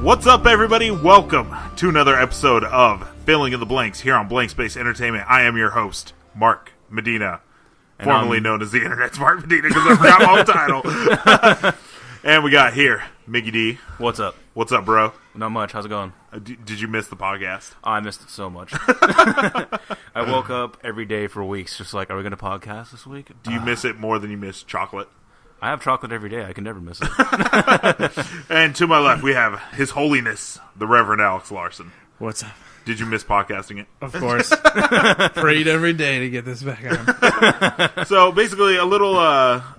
What's up, everybody? Welcome to another episode of Filling in the Blanks here on Blank Space Entertainment. I am your host, Mark Medina, formerly known as the Internet's Mark Medina because I forgot my own title. And we got here, Mickey D. What's up? What's up, bro? Not much. How's it going? Did you miss the podcast? I missed it so much. I woke up every day for weeks just like, are we going to podcast this week? Do you miss it more than you miss chocolate? I have chocolate every day. I can never miss it. And to my left, we have His Holiness, the Reverend Alex Larson. What's up? Did you miss podcasting it? Of course. Prayed every day to get this back on. So basically, a little,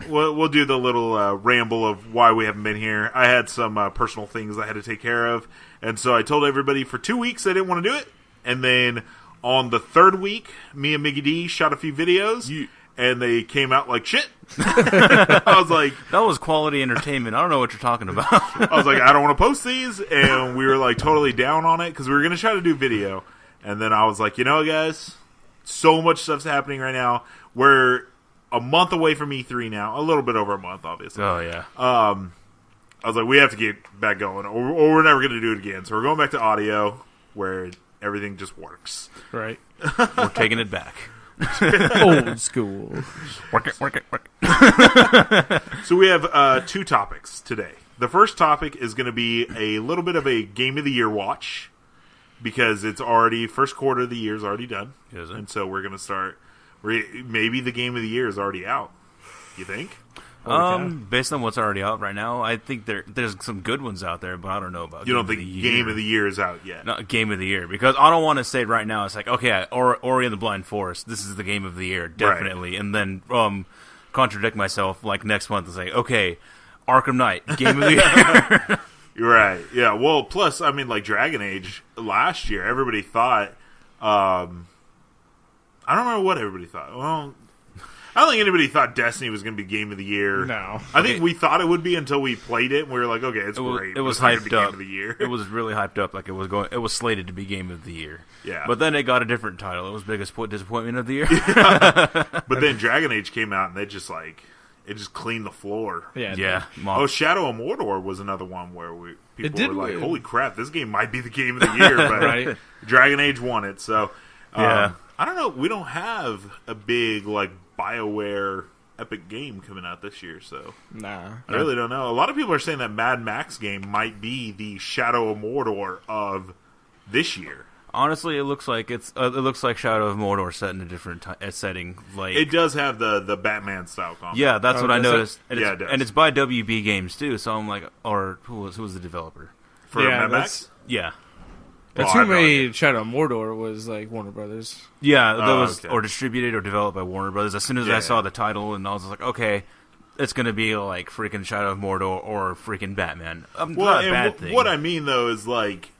we'll do the little ramble of why we haven't been here. I had some personal things I had to take care of, and so I told everybody for 2 weeks I didn't want to do it. And then on the third week, me and Mickey D shot a few videos, and they came out like shit. I was like... That was quality entertainment. I don't know what you're talking about. I was like, I don't want to post these, and we were like totally down on it, because we were going to try to do video. And then I was like, you know, guys, so much stuff's happening right now. We're a month away from E3 now. A little bit over a month, obviously. Oh, yeah. I was like, we have to get back going, or we're never going to do it again. So we're going back to audio, where everything just works. Right. We're taking it back. Old school. Work it. So we have two topics today. The first topic is going to be a little bit of a Game of the Year watch, because it's already, first quarter of the year is already done. Is it? And so we're going to start, maybe the Game of the Year is already out. You think? Based on what's already out right now, I think there's some good ones out there, but I don't know about. You don't think Game of the Year is out yet? Not Game of the Year, because I don't want to say right now. It's like, okay, Ori and the Blind Forest. This is the Game of the Year, definitely. Right. And then contradict myself like next month and say, okay, Arkham Knight, Game of the Year. You're right. Yeah. Well, plus, I mean, like Dragon Age last year, everybody thought. I don't remember what everybody thought. Well, I don't think anybody thought Destiny was going to be Game of the Year. No. I think we thought it would be until we played it, and we were like, okay, it's great. It was hyped hyped up. up. Game of the Year. It was really hyped up, like it was slated to be Game of the Year. Yeah. But then it got a different title. It was biggest disappointment of the year. But then Dragon Age came out, and it just cleaned the floor. Yeah. Oh, Shadow of Mordor was another one where people were like, holy crap, this game might be the Game of the Year, but right. Dragon Age won it. So, yeah. I don't know. We don't have a big, like, BioWare epic game coming out this year, so Nah. I really don't know. A lot of people are saying that Mad Max game might be the Shadow of Mordor of this year. Honestly, it looks like Shadow of Mordor set in a different setting. Like it does have the Batman style combat. Yeah, that's what I noticed. And it does. And it's by WB Games too. So I'm like, or who was the developer for Mad Max? Yeah. That's who made Shadow of Mordor was like Warner Brothers. Yeah, that was or distributed or developed by Warner Brothers. As soon as I saw the title, and I was like, okay, it's going to be like freaking Shadow of Mordor or freaking Batman. Not a bad thing. What I mean though is like,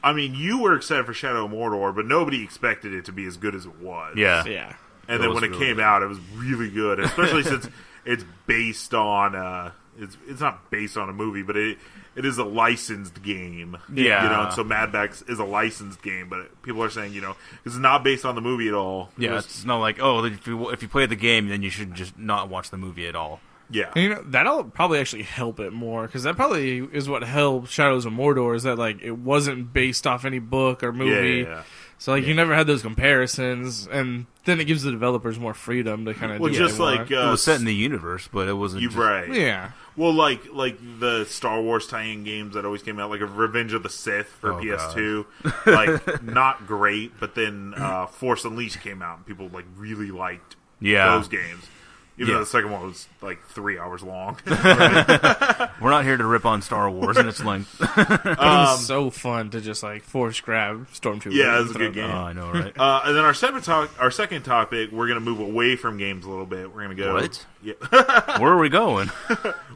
I mean, you were excited for Shadow of Mordor, but nobody expected it to be as good as it was. Yeah. And then when it came out, it was really good, especially since it's based on it's not based on a movie, but it is a licensed game. Yeah. You know, and so Mad Max is a licensed game, but people are saying, you know, it's not based on the movie at all. Yeah, it's not like, oh, if you play the game, then you should just not watch the movie at all. Yeah. And, you know, that'll probably actually help it more, because that probably is what helped Shadows of Mordor, is that, like, it wasn't based off any book or movie. Yeah. So, like, you never had those comparisons, and then it gives the developers more freedom to kind of do just what they like want. It was set in the universe, but it wasn't. Right. Yeah. Well, like the Star Wars tie-in games that always came out, like Revenge of the Sith for PS2, like not great. But then Force Unleashed came out, and people like really liked those games. Even though the second one was like 3 hours long. We're not here to rip on Star Wars and its length. It was so fun to just like force grab Stormtroopers. Yeah, it was a good game. Oh, I know, right? And then our second topic, we're going to move away from games a little bit. We're going to go. What? Yeah. Where are we going?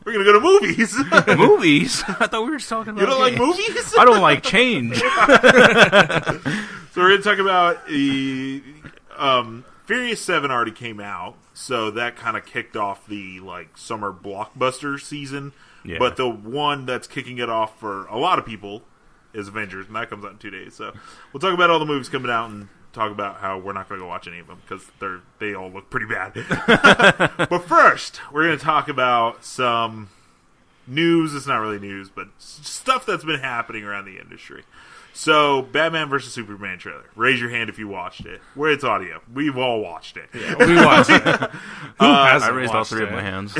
We're going to go to movies. Movies? I thought we were just talking about. You don't like movies? I don't like change. So we're going to talk about the Furious 7 already came out, so that kind of kicked off the like summer blockbuster season. Yeah. But the one that's kicking it off for a lot of people is Avengers, and that comes out in 2 days. So we'll talk about all the movies coming out and talk about how we're not going to go watch any of them because they all look pretty bad. But first, we're going to talk about some news. It's not really news, but stuff that's been happening around the industry. So, Batman vs. Superman trailer. Raise your hand if you watched it. Where it's audio. We've all watched it. Yeah, we watched it. Who hasn't I raised all watched three it? of my hands.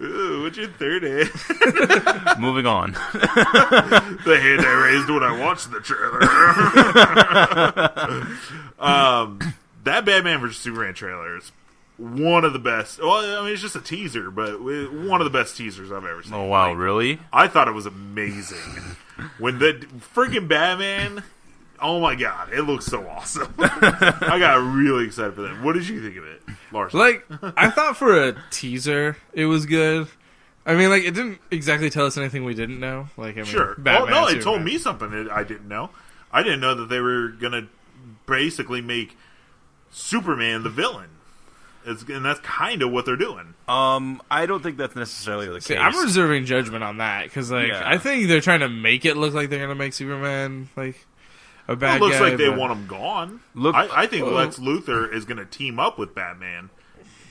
Ooh, what's your third hand? Moving on. The hand I raised when I watched the trailer. That Batman vs. Superman trailer is one of the best. Well, I mean, it's just a teaser, but one of the best teasers I've ever seen. Oh, wow, really? I thought it was amazing. When the freaking Batman, oh my god, it looks so awesome. I got really excited for that. What did you think of it, Larson? Like, I thought for a teaser, it was good. I mean, like, it didn't exactly tell us anything we didn't know. Like, I mean, Sure. Batman, No, it Superman. told me something that I didn't know. I didn't know that they were going to basically make Superman the villain. And that's kind of what they're doing. I don't think that's necessarily the See, case. I'm reserving judgment on that because, like, Yeah. I think they're trying to make it look like they're gonna make Superman like a bad It looks guy. like they but- want him gone. Look- I think Lex Luthor is going to team up with Batman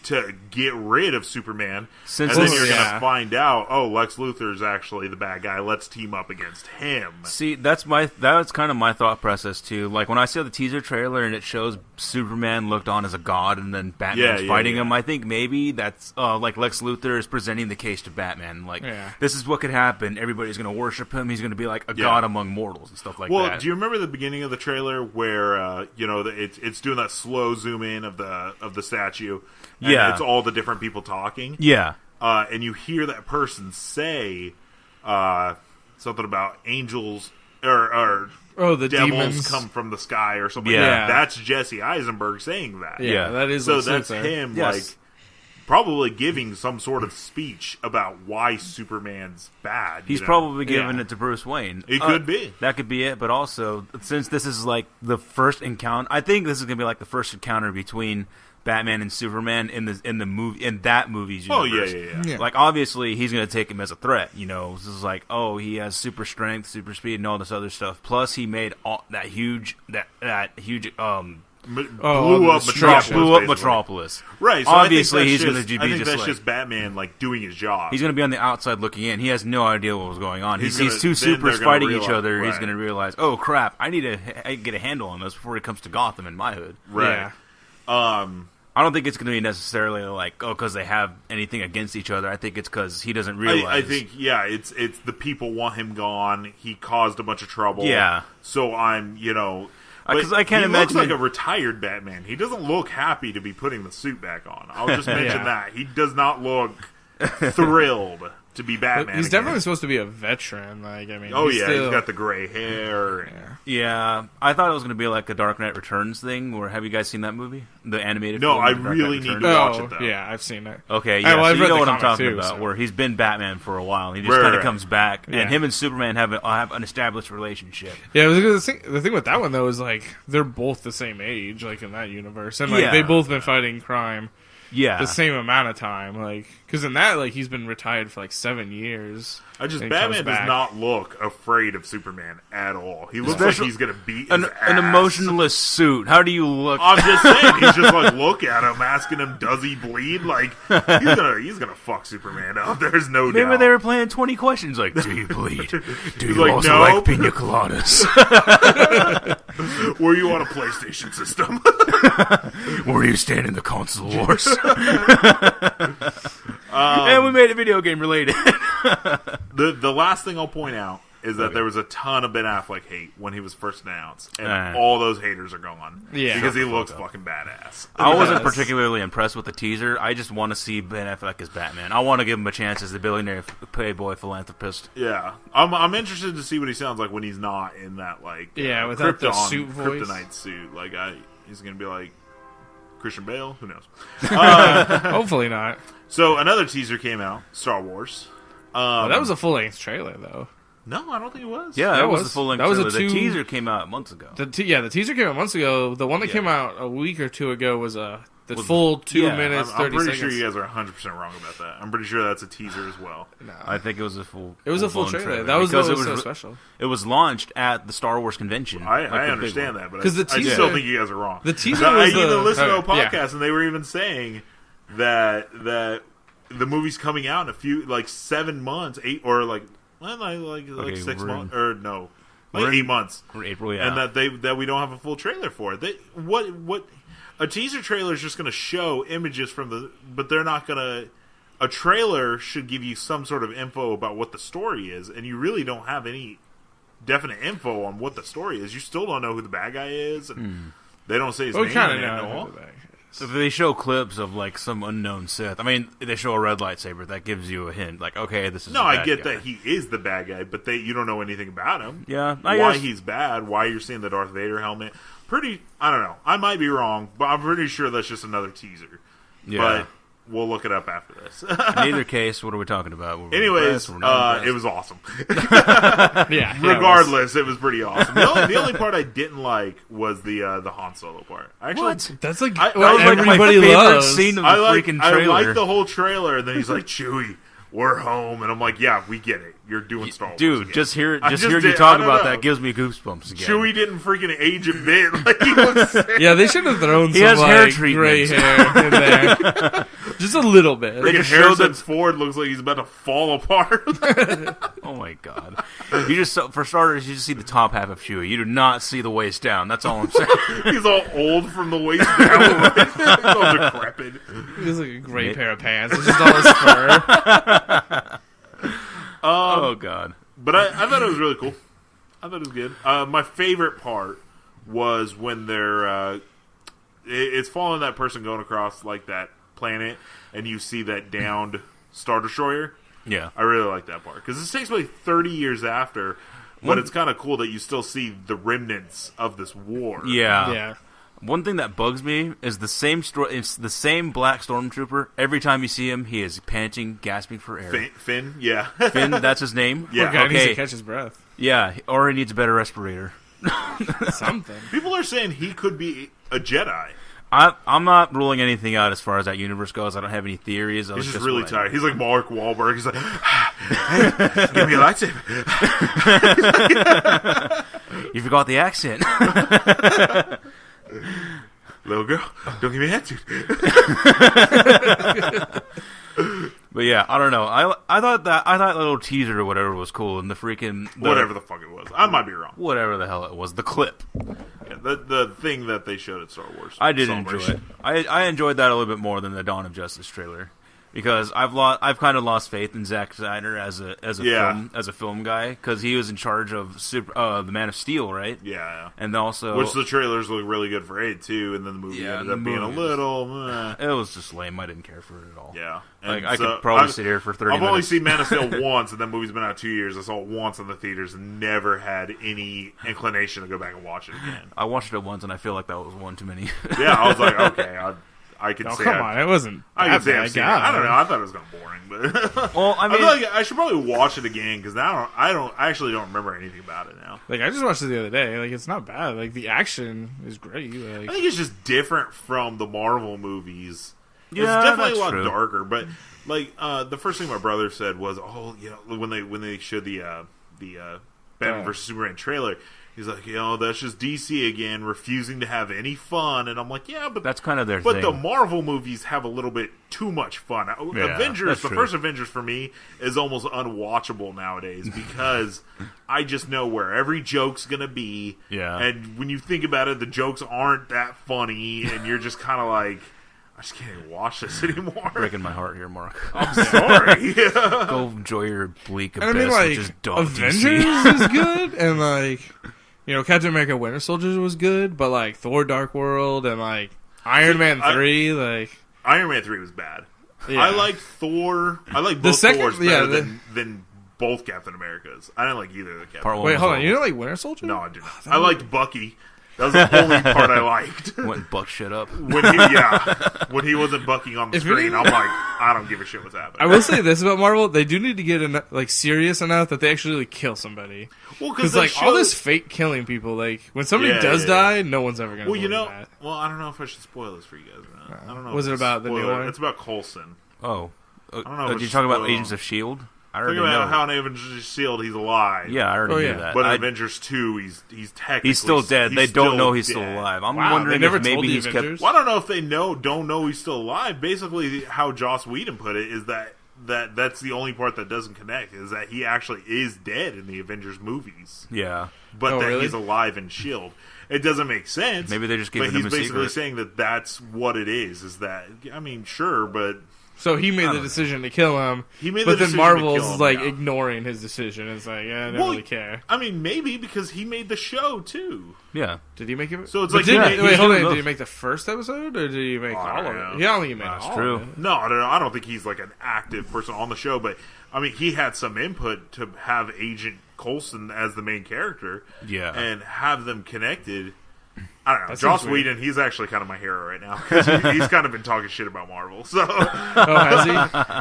to get rid of Superman. Since and then this- you're going yeah. to find out, oh, Lex Luthor is actually the bad guy. Let's team up against him. See, that's kind of my thought process too. Like when I saw the teaser trailer and it shows Superman looked on as a god and then Batman's Yeah, fighting yeah. him, I think maybe that's like Lex Luthor is presenting the case to Batman. Like, Yeah. this is what could happen. Everybody's going to worship him. He's going to be like a Yeah. god among mortals and stuff like Well, that. do you remember the beginning of the trailer where it's doing that slow zoom in of the statue? And Yeah. it's all the different people talking. Yeah. And you hear that person say something about angels or Oh, the devils demons come from the sky or something. Yeah. Like that. That's Jesse Eisenberg saying that. Yeah, Yeah. that is So Lex that's Luthor. him, Yes. like, probably giving some sort of speech about why Superman's bad. He's you know? probably giving Yeah. it to Bruce Wayne. It could be. That could be it, but also, since this is like the first encounter, I think this is going to be like the first encounter between Batman and Superman in that movie's Oh, universe. yeah. Yeah. Like, obviously, he's going to take him as a threat, you know. This is like, oh, he has super strength, super speed, and all this other stuff. Plus, he made that huge Blew the up Metropolis. blew up basically. Metropolis. Right. So Obviously, I think he's that's going to just, be I think just that's like, just Batman, like, doing his job. he's going to be on the outside looking in. He has no idea what was going on. He He's sees gonna- two then they're supers gonna fighting each realize- other. He's right. going to realize, oh crap, I need to get a handle on this before he comes to Gotham in my hood. Right. I don't think it's going to be necessarily like, oh, because they have anything against each other. I think it's because he doesn't realize. I think, yeah, it's the people want him gone. He caused a bunch of trouble. Yeah. So I'm, Because I can't he imagine looks like it- a retired Batman. He doesn't look happy to be putting the suit back on. I'll just mention Yeah. that. He does not look thrilled to be Batman. He's again. definitely supposed to be a veteran. Like, I mean, Oh, he's yeah, still, he's got the gray hair. Yeah, I thought it was going to be like a Dark Knight Returns thing. Or have you guys seen that movie, the animated? No, film, I The Dark really Knight need Returns? to watch Oh, it, though. yeah, I've seen it. Okay, yeah, well, so I've you read know the what I'm comic talking too, about, so- where he's been Batman for a while. He just Right, kind of right. comes back, Yeah. and him and Superman have an established relationship. Yeah, the thing with that one though is like they're both the same age, like in that universe, and like Yeah. they both been fighting crime Yeah, the same amount of time. Like, because in that, like he's been retired for like 7 years. Batman comes does back. not look afraid of Superman at all. He looks Especially like he's going to beat his an ass. emotionless suit. How do you look? I'm just saying, he's just like, look at him, asking him, does he bleed? Like, he's gonna fuck Superman up. There's no Remember doubt. they were playing 20 questions like, do you bleed? Do you like, also "No." like pina coladas? Were you on a PlayStation system? Were you staying in the console wars? And we made a video game related. the last thing I'll point out is that there was a ton of Ben Affleck hate when he was first announced, and Uh. all those haters are gone. Yeah. Because he looks fucking badass. I wasn't Yes. particularly impressed with the teaser. I just want to see Ben Affleck as Batman. I want to give him a chance as the billionaire playboy philanthropist. Yeah, I'm interested to see what he sounds like when he's not in that without the Krypton- suit voice. kryptonite suit. Like he's gonna be like Christian Bale. Who knows? Hopefully not. So another teaser came out, Star Wars. But that was a full length trailer though. No, I don't think it was. Yeah, That that was was- the full length that was a trailer. The two- teaser came out months ago. The teaser came out months ago. The one that Yeah. came out a week or two ago was the full 2 yeah, minutes, I'm 30 pretty seconds. sure you guys are 100% wrong about that. I'm pretty sure that's a teaser as well. No. I think it was a full. It was a full full-blown trailer. That was because what was it so was special. It was launched at the Star Wars convention. I like the big understand one. that, but 'Cause the I teaser- still think you guys are wrong. The teaser I was even the- listened to a yeah. podcast, and they were even saying that the movie's coming out in a few 7 months, 8 or like 6 months or no, like 8 months. Or April, yeah. And that we don't have a full trailer for it. What a teaser trailer is just going to show images but they're not going to. A trailer should give you some sort of info about what the story is, and you really don't have any definite info on what the story is. You still don't know who the bad guy is, and they don't say his name. We kind of know who the bad guy is. So if they show clips of like some unknown Sith, I mean, they show a red lightsaber, that gives you a hint. Like, okay, this is no, the bad I get guy. that he is the bad guy, but you don't know anything about him. Yeah, why guess. he's bad, why you're seeing the Darth Vader helmet. I don't know. I might be wrong, but I'm pretty sure that's just another teaser. Yeah. But we'll look it up after this. In either case, what are we talking about? Anyways, it was awesome. Yeah. Regardless, it was pretty awesome. The only part I didn't like was the Han Solo part. Actually, What? That's like that what was like my everybody favorite loves. scene of the I freaking trailer. like the whole trailer, and then he's like, "Chewie, we're home," and I'm like, "Yeah, we get it. You're doing Star Wars." Dude, again." just hear I you did- talk I don't about know. that gives me goosebumps again. Chewie didn't freaking age a bit. Like he looks sick. Yeah, they should have thrown He some has hair gray treatments. hair in there, just a little bit. Freaking just showed Harrison that- Ford looks like he's about to fall apart. Oh my god! You just for starters, you just see the top half of Chewie. You do not see the waist down. That's all I'm saying. He's all old from the waist down. He's all decrepit. He's like a gray pair of pants. It's just all his fur. Oh god! But I thought it was really cool. I thought it was good. My favorite part was when they're it's following that person going across like that planet, and you see that downed Star Destroyer. Yeah, I really like that part because this takes place 30 years after, but it's kind of cool that you still see the remnants of this war. yeah. Yeah. One thing that bugs me is the same it's the same black stormtrooper. Every time you see him, he is panting, gasping for air. Finn, yeah. Finn, that's his name. Yeah. Poor guy needs Okay. to catch his breath. Yeah, or he needs a better respirator. Something. People are saying he could be a Jedi. I'm not ruling anything out as far as that universe goes. I don't have any theories. He's just really tired. He's like Mark Wahlberg. He's like, hey, give me a lightsaber. You forgot the accent. Little girl, don't give me an attitude. But yeah, I don't know. I thought that little teaser or whatever was cool, and the freaking Whatever the fuck it was. I might be wrong. whatever the hell it was, the clip. Yeah, the thing that they showed at Star Wars. I did enjoy Celebration. it. I enjoyed that a little bit more than the Dawn of Justice trailer. Because I've kind of lost faith in Zack Snyder as a film guy, because he was in charge of the Man of Steel, right? Yeah. And also, Which the trailers look really good for it too, and then the movie Yeah, ended the up being a movie little. it was just lame. I didn't care for it at all. Yeah. Like, And I so could probably sit here for 30 I've minutes. only seen Man of Steel once, and that movie's been out 2 years. I saw it once in the theaters and never had any inclination to go back and watch it again. I watched it once, and I feel like that was one too many. Yeah, I was like, okay, I can Oh, say come on. It wasn't. I can say I've that seen it. bad. I don't know. I thought it was kind of boring, but Well, I I mean, feel like I should probably watch it again because now I actually don't remember anything about it now. Like, I just watched it the other day. Like, it's not bad. Like, the action is great. I Like, think it's just different from the Marvel movies. Yeah, It's definitely that's a lot true. darker, but like the first thing my brother said was, "Oh, you know, when they showed the Batman vs Superman trailer, he's like, you know, that's just DC again, refusing to have any fun." And I'm like, yeah, but that's kind of their but thing. the Marvel movies have a little bit too much fun. Avengers, that's the true. first Avengers for me is almost unwatchable nowadays because I just know where every joke's gonna be. Yeah. And when you think about it, the jokes aren't that funny, and you're just kind of like, I just can't even watch this anymore. Breaking my heart here, Mark. I'm sorry. Go enjoy your bleak and abyss, I mean, like, which is dog Avengers DC. is good, and, like, you know, Captain America Winter Soldier was good, but, like, Thor Dark World and, like, Iron Man 3, like... Iron Man 3 was bad. Yeah. I like Thor. I like both second- Thors yeah, better than both Captain Americas. I didn't like either of the Captain. Part one Wait, was hold on. all- You didn't like Winter Soldier? No, I didn't. I liked Bucky. That was the only part I liked. Went and buck shit up. When he wasn't bucking on the If screen, anything- I'm like, I don't give a shit what's happening. I will say this about Marvel: they do need to get like serious enough that they actually like, kill somebody. Well, Because they like all showed- this fake killing people, like when somebody Yeah, does yeah. die, no one's ever gonna. Well, you believe know, that. well, I don't know if I should spoil this for you guys or not. I don't know. Was if it it's about the new spoiler. one? It's about Coulson. Oh. don't know if Did you it's talk about spoiled. Agents of S.H.I.E.L.D.? I already Think about know. how in Avengers Shield he's alive. Yeah, I already knew that. But in Avengers 2, he's technically... He's still dead. They don't know he's dead. still alive. I'm Wow, wondering they never if maybe told the he's Avengers? kept... Well, I don't know if they don't know he's still alive. Basically, how Joss Whedon put it is that's the only part that doesn't connect, is that he actually is dead in the Avengers movies. Yeah. But that really? he's alive in S.H.I.E.L.D. It doesn't make sense. Maybe they just gave But him he's a basically secret. saying that that's what it is that... I mean, sure, but... So he made the decision to kill him. He made but the then decision to Marvel's kill him, like yeah. ignoring his decision. It's like, yeah, I don't really care. I mean, maybe because he made the show, too. Yeah. Did he make it? So it's But like... wait, hold on. both. Did he make the first episode, or did he make all of don't it? know. Yeah, I don't think he made That's all true. of it. No, I don't think he's like an active person on the show, but I mean, he had some input to have Agent Coulson as the main character, Yeah. and have them connected. I don't know. That Joss seems weird. Whedon, he's actually kind of my hero right now because he's kind of been talking shit about Marvel. So Oh, has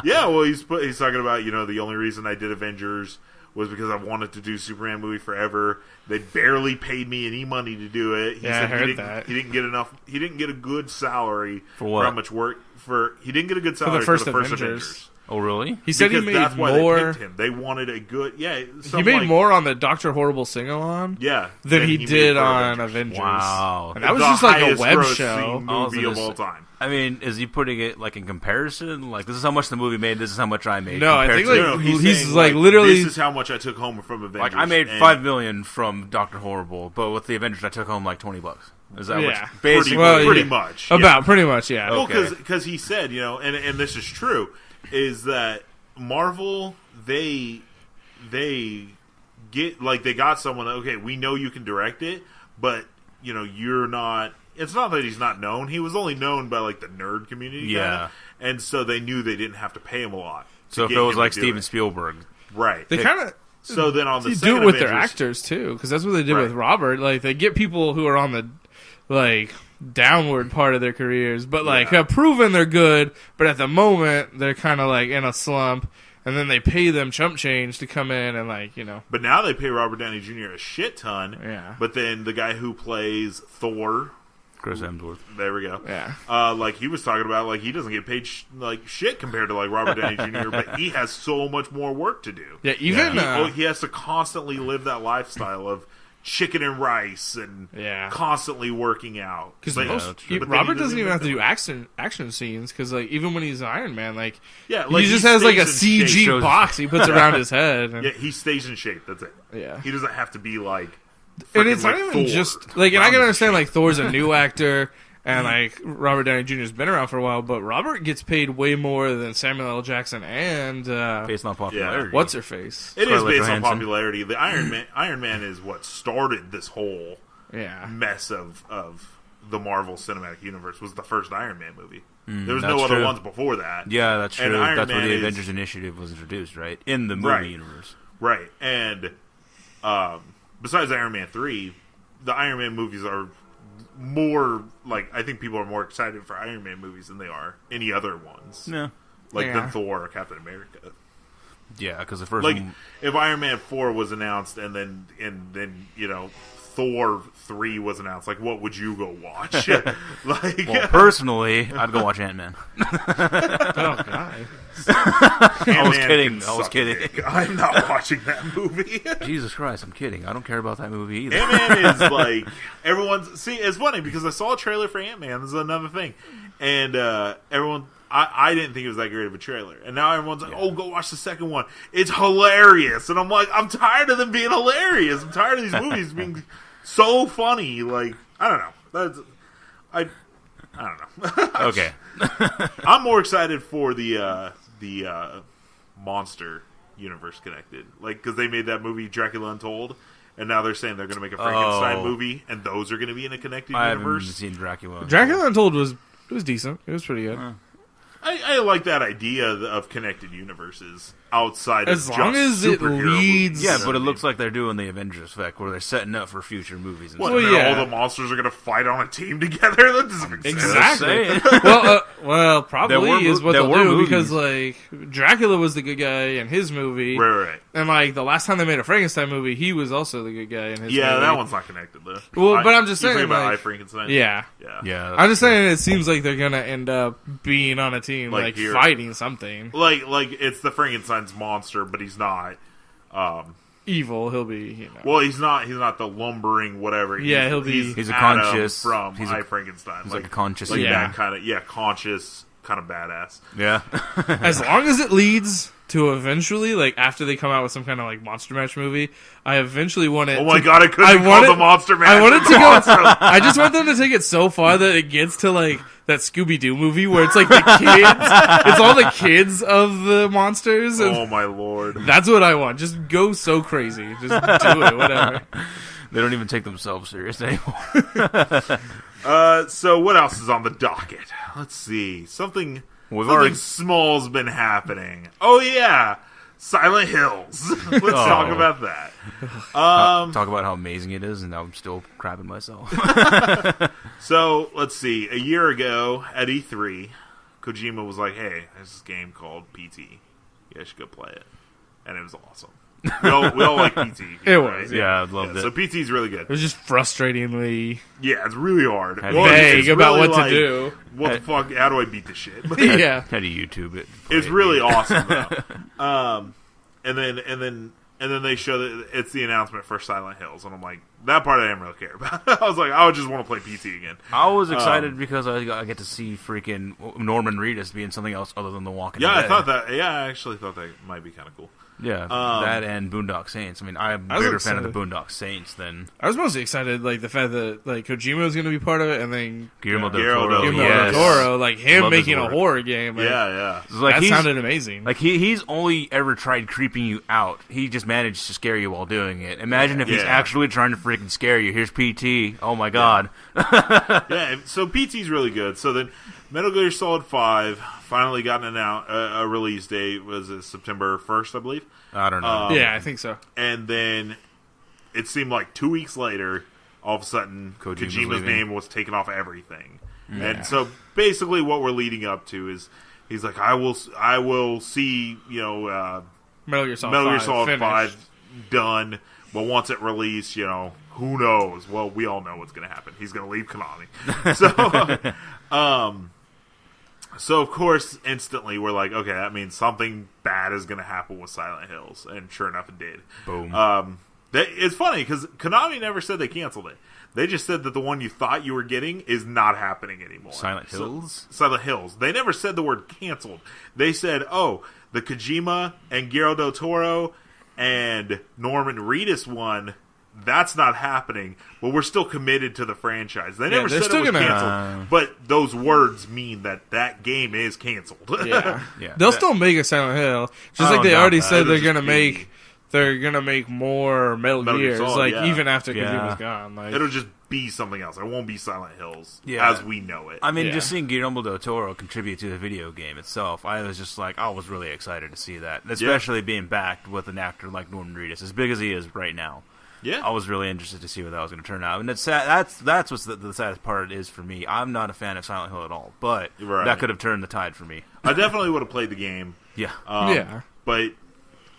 he? yeah, well, he's talking about the only reason I did Avengers was because I wanted to do Superman movie forever. They barely paid me any money to do it. He Yeah, I heard he that. He didn't get enough. He didn't get a good salary For what? how much work for. He didn't get a good salary first for the first Avengers. Avengers. Oh, really? He said Because he made that's why more. they picked him. They wanted a good, He made more on the Dr. Horrible sing-along yeah, than he made did for on Avengers. Wow. And that was The just like a highest web grossing show. movie Oh, of so all this- time. I mean, is he putting it like in comparison? Like, this is how much the movie made. This is how much I made. No, I compared think, to- like, He's he's saying, like, literally- This is how much I took home from Avengers. like I made and $5 million from Dr. Horrible, but with the Avengers, I took home like $20. Is that Yeah. what? Basically, Well, pretty yeah. much. About pretty much, yeah. Well, Okay. because he said, and this is true, is that Marvel they get like they got someone. Okay, we know you can direct it, but you're not. It's not that he's not known. He was only known by like the nerd community. Yeah. Kinda, and so they knew they didn't have to pay him a lot. So if it was like Steven Spielberg, right? They kind of So then on the do second it with their Avengers- actors too, because that's what they did Right. with Robert. Like they get people who are on the like downward part of their careers, but like Yeah. have proven they're good, but at the moment they're kind of like in a slump, and then they pay them chump change to come in and But now they pay Robert Downey Jr. a shit ton. Yeah. But then the guy who plays Thor, Chris Hemsworth. there we go. Yeah. Like he was talking about, like he doesn't get paid shit compared to like Robert Downey Jr. But he has so much more work to do. Yeah, even He has to constantly live that lifestyle of chicken and rice and Yeah. constantly working out. because But- that's true. but then Robert he doesn't even have to do make action scenes because like even when he's Iron Man, like Yeah, like he just has like a stays in CG shape. box he puts around his head. And, Yeah, he stays in shape. That's it. Yeah. He doesn't have to be like. And it's frickin' not like even Thor. just like, and I can Round understand shape. like Thor's a new actor, and like Robert Downey Jr.'s been around for a while, but Robert gets paid way more than Samuel L. Jackson and Based on popularity. what's her face? It is Scarlett based on Johansson. popularity. The Iron Man is what started this whole Yeah, mess of the Marvel Cinematic Universe. Was the first Iron Man movie. There was that's no other true. ones before that. Yeah, that's And true. Iron That's where Man the is- Avengers Initiative was introduced, right? In the movie Right. universe. Right. And besides Iron Man 3, the Iron Man movies are more like, I think people are more excited for Iron Man movies than they are any other ones. Yeah. Like Yeah. than Thor or Captain America. Yeah, because the first Like one... if Iron Man 4 was announced and then Thor 3 was announced, like what would you go watch? Like Well, personally, I'd go watch Ant-Man. oh god, I was kidding. I was kidding. I'm not watching that movie. Jesus Christ, I'm kidding. I don't care about that movie either. Ant-Man is like everyone's. See, it's funny because I saw a trailer for Ant-Man. This is another thing, and everyone. I didn't think it was that great of a trailer, and now everyone's like, "Oh, go watch the second one. It's hilarious." And I'm like, I'm tired of them being hilarious. I'm tired of these movies being so funny. Like, I don't know. I don't know. Okay. I'm more excited for the monster universe connected, like because they made that movie Dracula Untold, and now they're saying they're going to make a Frankenstein Oh. movie, and those are going to be in a connected I haven't universe. seen Dracula. Dracula Untold was decent. It was pretty good. I like that idea of connected universes outside As of long just as it superhero leads- movies, Yeah, you know but it what I looks mean? like they're doing the Avengers effect, where they're setting up for future movies. And What, stuff. Well, then yeah. all the monsters are going to fight on a team together? That doesn't make sense. Exactly. saying. well, probably There were is what there they'll were do movies. because like Dracula was the good guy in his movie, Right. and like the last time they made a Frankenstein movie, he was also the good guy in his Yeah, movie. that one's not connected though. Well, but I'm just you're saying, talking about like- I Frankenstein. Yeah. yeah. Yeah, I'm just saying it seems like they're gonna end up being on a team, Like like here. fighting something. Like it's the Frankenstein Frankenstein's monster, but he's not. Evil. He'll be. You know. Well, he's not the lumbering whatever. Yeah, he'll be. He's a Adam conscious from I, Frankenstein. He's like a conscious. like Yeah. that kind of conscious kind of badass. Yeah. As long as it leads to eventually, like after they come out with some kind of like monster match movie, I eventually want it. Oh my god! I couldn't call the monster match. I wanted to go. I just want them to take it so far that it gets to like that Scooby Doo movie where it's like the kids. It's all the kids of the monsters. And Oh my lord! that's what I want. Just go so crazy. Just do it. Whatever. They don't even take themselves serious anymore. So what else is on the docket? Let's see. Something small's been happening. Oh yeah, Silent Hills. Let's talk about that. Talk about how amazing it is, and now I'm still crapping myself. So let's see. A year ago at E3, Kojima was like, "Hey, there's this game called PT. You guys should go play it," and it was awesome. We all like PT. It right? was, Yeah, I loved it. So PT's really good. It was just frustratingly Yeah, it's really hard. vague it's about really what to like, do. What the fuck? How do I beat this shit? But Yeah. How do you YouTube it? it's really awesome though. And then they show that it's the announcement for Silent Hills, and I'm like, that part I didn't really care about. I was like, I would just want to play PT again. I was excited because I get to see freaking Norman Reedus being something else other than The Walking Yeah, Dead. I thought that. Yeah, I actually thought that might be kind of cool. Yeah, that and Boondock Saints. I mean, I'm a was bigger fan of the excited. Boondock Saints than I was mostly excited, like the fact that like Kojima was going to be part of it, and then Guillermo del Guillermo Toro. del Guillermo Yes. del Toro, like him Love his making a work. horror game. Like, Yeah. It's like that he's, sounded amazing. like he's only ever tried creeping you out. He just managed to scare you while doing it. Imagine if he's Yeah. actually trying to freaking scare you. Here's PT. Oh my god. Yeah, so PT's really good. So then Metal Gear Solid 5 finally got a release date. Was it September 1st, I believe? I don't know. yeah, I think so. And then it seemed like 2 weeks later, all of a sudden, Kojima's Kojima's leaving. name was taken off everything. And so basically what we're leading up to is he's like, I will see, Metal Gear Solid Metal Gear 5 Solid finished. 5 done, but once it released, who knows? Well, we all know what's going to happen. He's going to leave Konami. So of course, instantly we're like, okay, that means something bad is going to happen with Silent Hills, and sure enough, it did. Boom. It's funny because Konami never said they canceled it. They just said that the one you thought you were getting is not happening anymore. Silent Hills? Silent Hills. They never said the word canceled. They said, oh, the Kojima and Guillermo del Toro and Norman Reedus one, that's not happening, but we're still committed to the franchise. They never they're said still it was gonna- canceled, but those words mean that game is canceled. Yeah. Yeah. They'll still make a Silent Hill, just I like they don't already doubt said that. they're It'll gonna just make. be- They're gonna make more Metal Gear Gears, Solid, like yeah. even after Yeah. Kojima's gone. Like, It'll just be something else. It won't be Silent Hills Yeah. as we know it. I mean, Yeah. just seeing Guillermo del Toro contribute to the video game itself, I was just like, I was really excited to see that, especially being backed with an actor like Norman Reedus, as big as he is right now. Yeah. I was really interested to see what that was going to turn out, and it's sad, that's what's the saddest part is for me. I'm not a fan of Silent Hill at all, but Right. that could have turned the tide for me. I definitely would have played the game. Yeah, yeah, But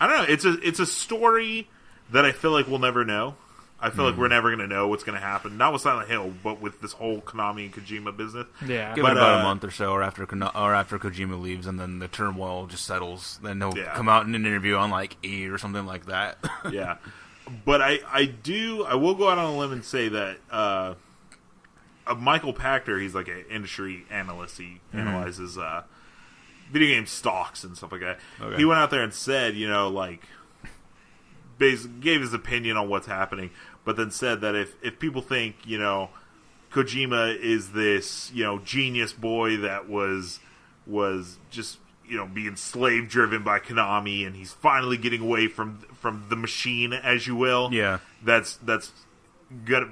I don't know. It's a story that I feel like we'll never know. I feel like we're never going to know what's going to happen. Not with Silent Hill, but with this whole Konami and Kojima business. yeah. give But, it about uh, a month or so, or after Kojima leaves, and then the turmoil just settles. Then he'll Yeah. come out in an interview on like E! Or something like that. Yeah. But I will go out on a limb and say that Michael Pachter, he's like an industry analyst. He analyzes video game stocks and stuff like that. Okay. He went out there and said, gave his opinion on what's happening, but then said that if people think, Kojima is this, genius boy that was just, being slave driven by Konami, and he's finally getting away from the machine, as you will. Yeah. That's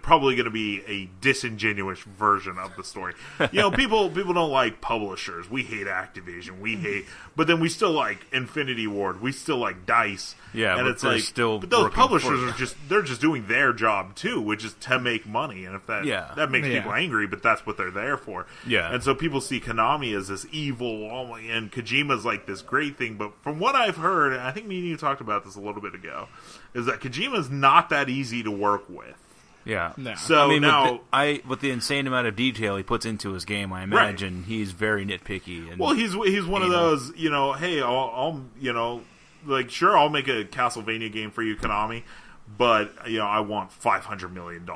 probably going to be a disingenuous version of the story. People don't like publishers. We hate Activision. We hate, but then we still like Infinity Ward. We still like DICE. Yeah, and but it's they're like, still but those working publishers for are they're just doing their job too, which is to make money. And if that makes Yeah. people angry, but that's what they're there for. Yeah. And so people see Konami as this evil, and Kojima's like this great thing. But from what I've heard, and I think me and you talked about this a little bit ago, is that Kojima's not that easy to work with. Yeah. No. So I mean, now, with the insane amount of detail he puts into his game, I imagine he's very nitpicky. And well, he's one of those, hey, I'll like, sure, I'll make a Castlevania game for you, Konami, but I want $500 million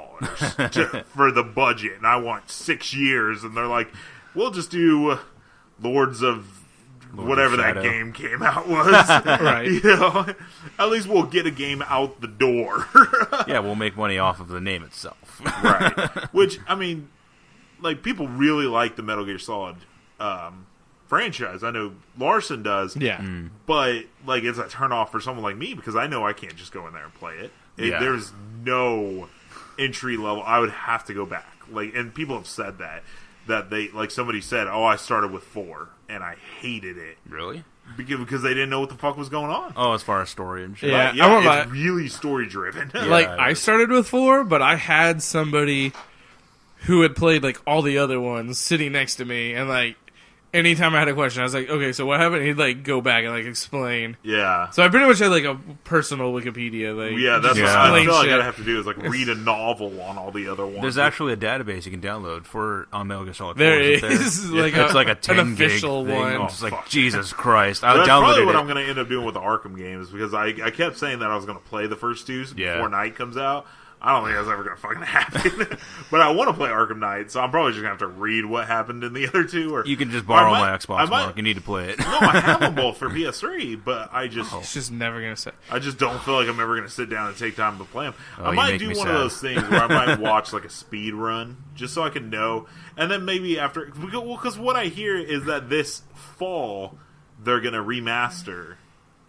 for the budget, and I want 6 years, and they're like, we'll just do Lords of whatever that game came out was. Right. At least we'll get a game out the door. Yeah, we'll make money off of the name itself. Right. Which, I mean, like, people really like the Metal Gear Solid franchise. I know Larson does. Yeah. But, like, it's a turnoff for someone like me because I know I can't just go in there and play it. There's no entry level. I would have to go back. Like, and people have said that they, like, somebody said, I started with 4 and I hated it. Really? Because they didn't know what the fuck was going on. Oh, as far as story and shit. Yeah, it's really story driven. Like, I started with 4, but I had somebody who had played, like, all the other ones sitting next to me, and, like, anytime I had a question, I was like, okay, so what happened? He'd, like, go back and, like, explain. Yeah. So I pretty much had, like, a personal Wikipedia. Like, that's what I feel like shit. I'd have to do is, like, read a novel on all the other ones. There's actually a database you can download on Metal Gear Solid 4. There is. Like, it's like a 10 an official gig thing. one. I'm just like, fuck. Jesus Christ. I That's downloaded probably what it. I'm going to end up doing with the Arkham games, because I kept saying that I was going to play the first 2 before Night comes out. I don't think that's ever going to fucking happen. But I want to play Arkham Knight, so I'm probably just going to have to read what happened in the other 2. Or you can just borrow my Xbox, Mark. You need to play it. No, I have them both for PS3, but I just... It's just never going to sit. I just don't feel like I'm ever going to sit down and take time to play them. Oh, I might do one of those things where I might watch, like, a speed run, just so I can know. And then maybe after... Because what I hear is that this fall, they're going to remaster...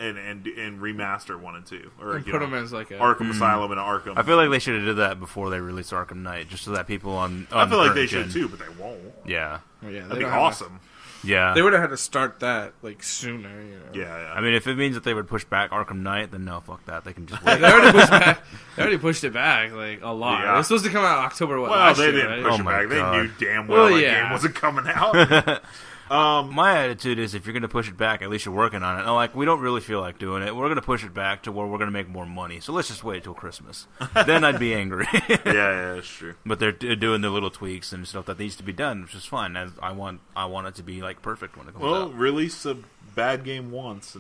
And remaster 1 and 2, or And put them as like a Arkham Asylum and Arkham. I feel like they should have did that before they released Arkham Knight, just so that people on I feel like they current should gen- too, but they won't. Yeah, That'd be awesome. yeah. They would have had to start that like sooner. Yeah. I mean, if it means that they would push back Arkham Knight, then no, fuck that. They can just wait. They already pushed it back like a lot. Yeah. It was supposed to come out October. Well, they year, didn't right? push it my back. God. They knew damn well that yeah. game wasn't coming out. My attitude is, if you're going to push it back, at least you're working on it. And, like, we don't really feel like doing it. We're going to push it back to where we're going to make more money. So let's just wait till Christmas. Then I'd be angry. Yeah, that's true. But they're doing their little tweaks and stuff that needs to be done, which is fine. And I want it to be like perfect when it comes out. Release a bad game once,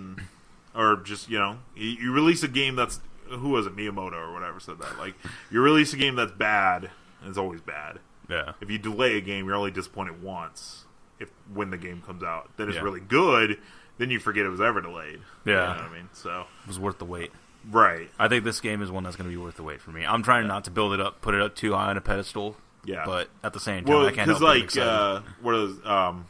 or just you release a game that's, who was it, Miyamoto or whatever said that. Like, you release a game that's bad, and it's always bad. Yeah. If you delay a game, you're only disappointed once. When the game comes out, then it's really good. Then you forget it was ever delayed. Yeah, you know what I mean, so it was worth the wait. Right. I think this game is one that's going to be worth the wait for me. I'm trying not to put it up too high on a pedestal. Yeah, but at the same time, I can't help but be excited. What are those,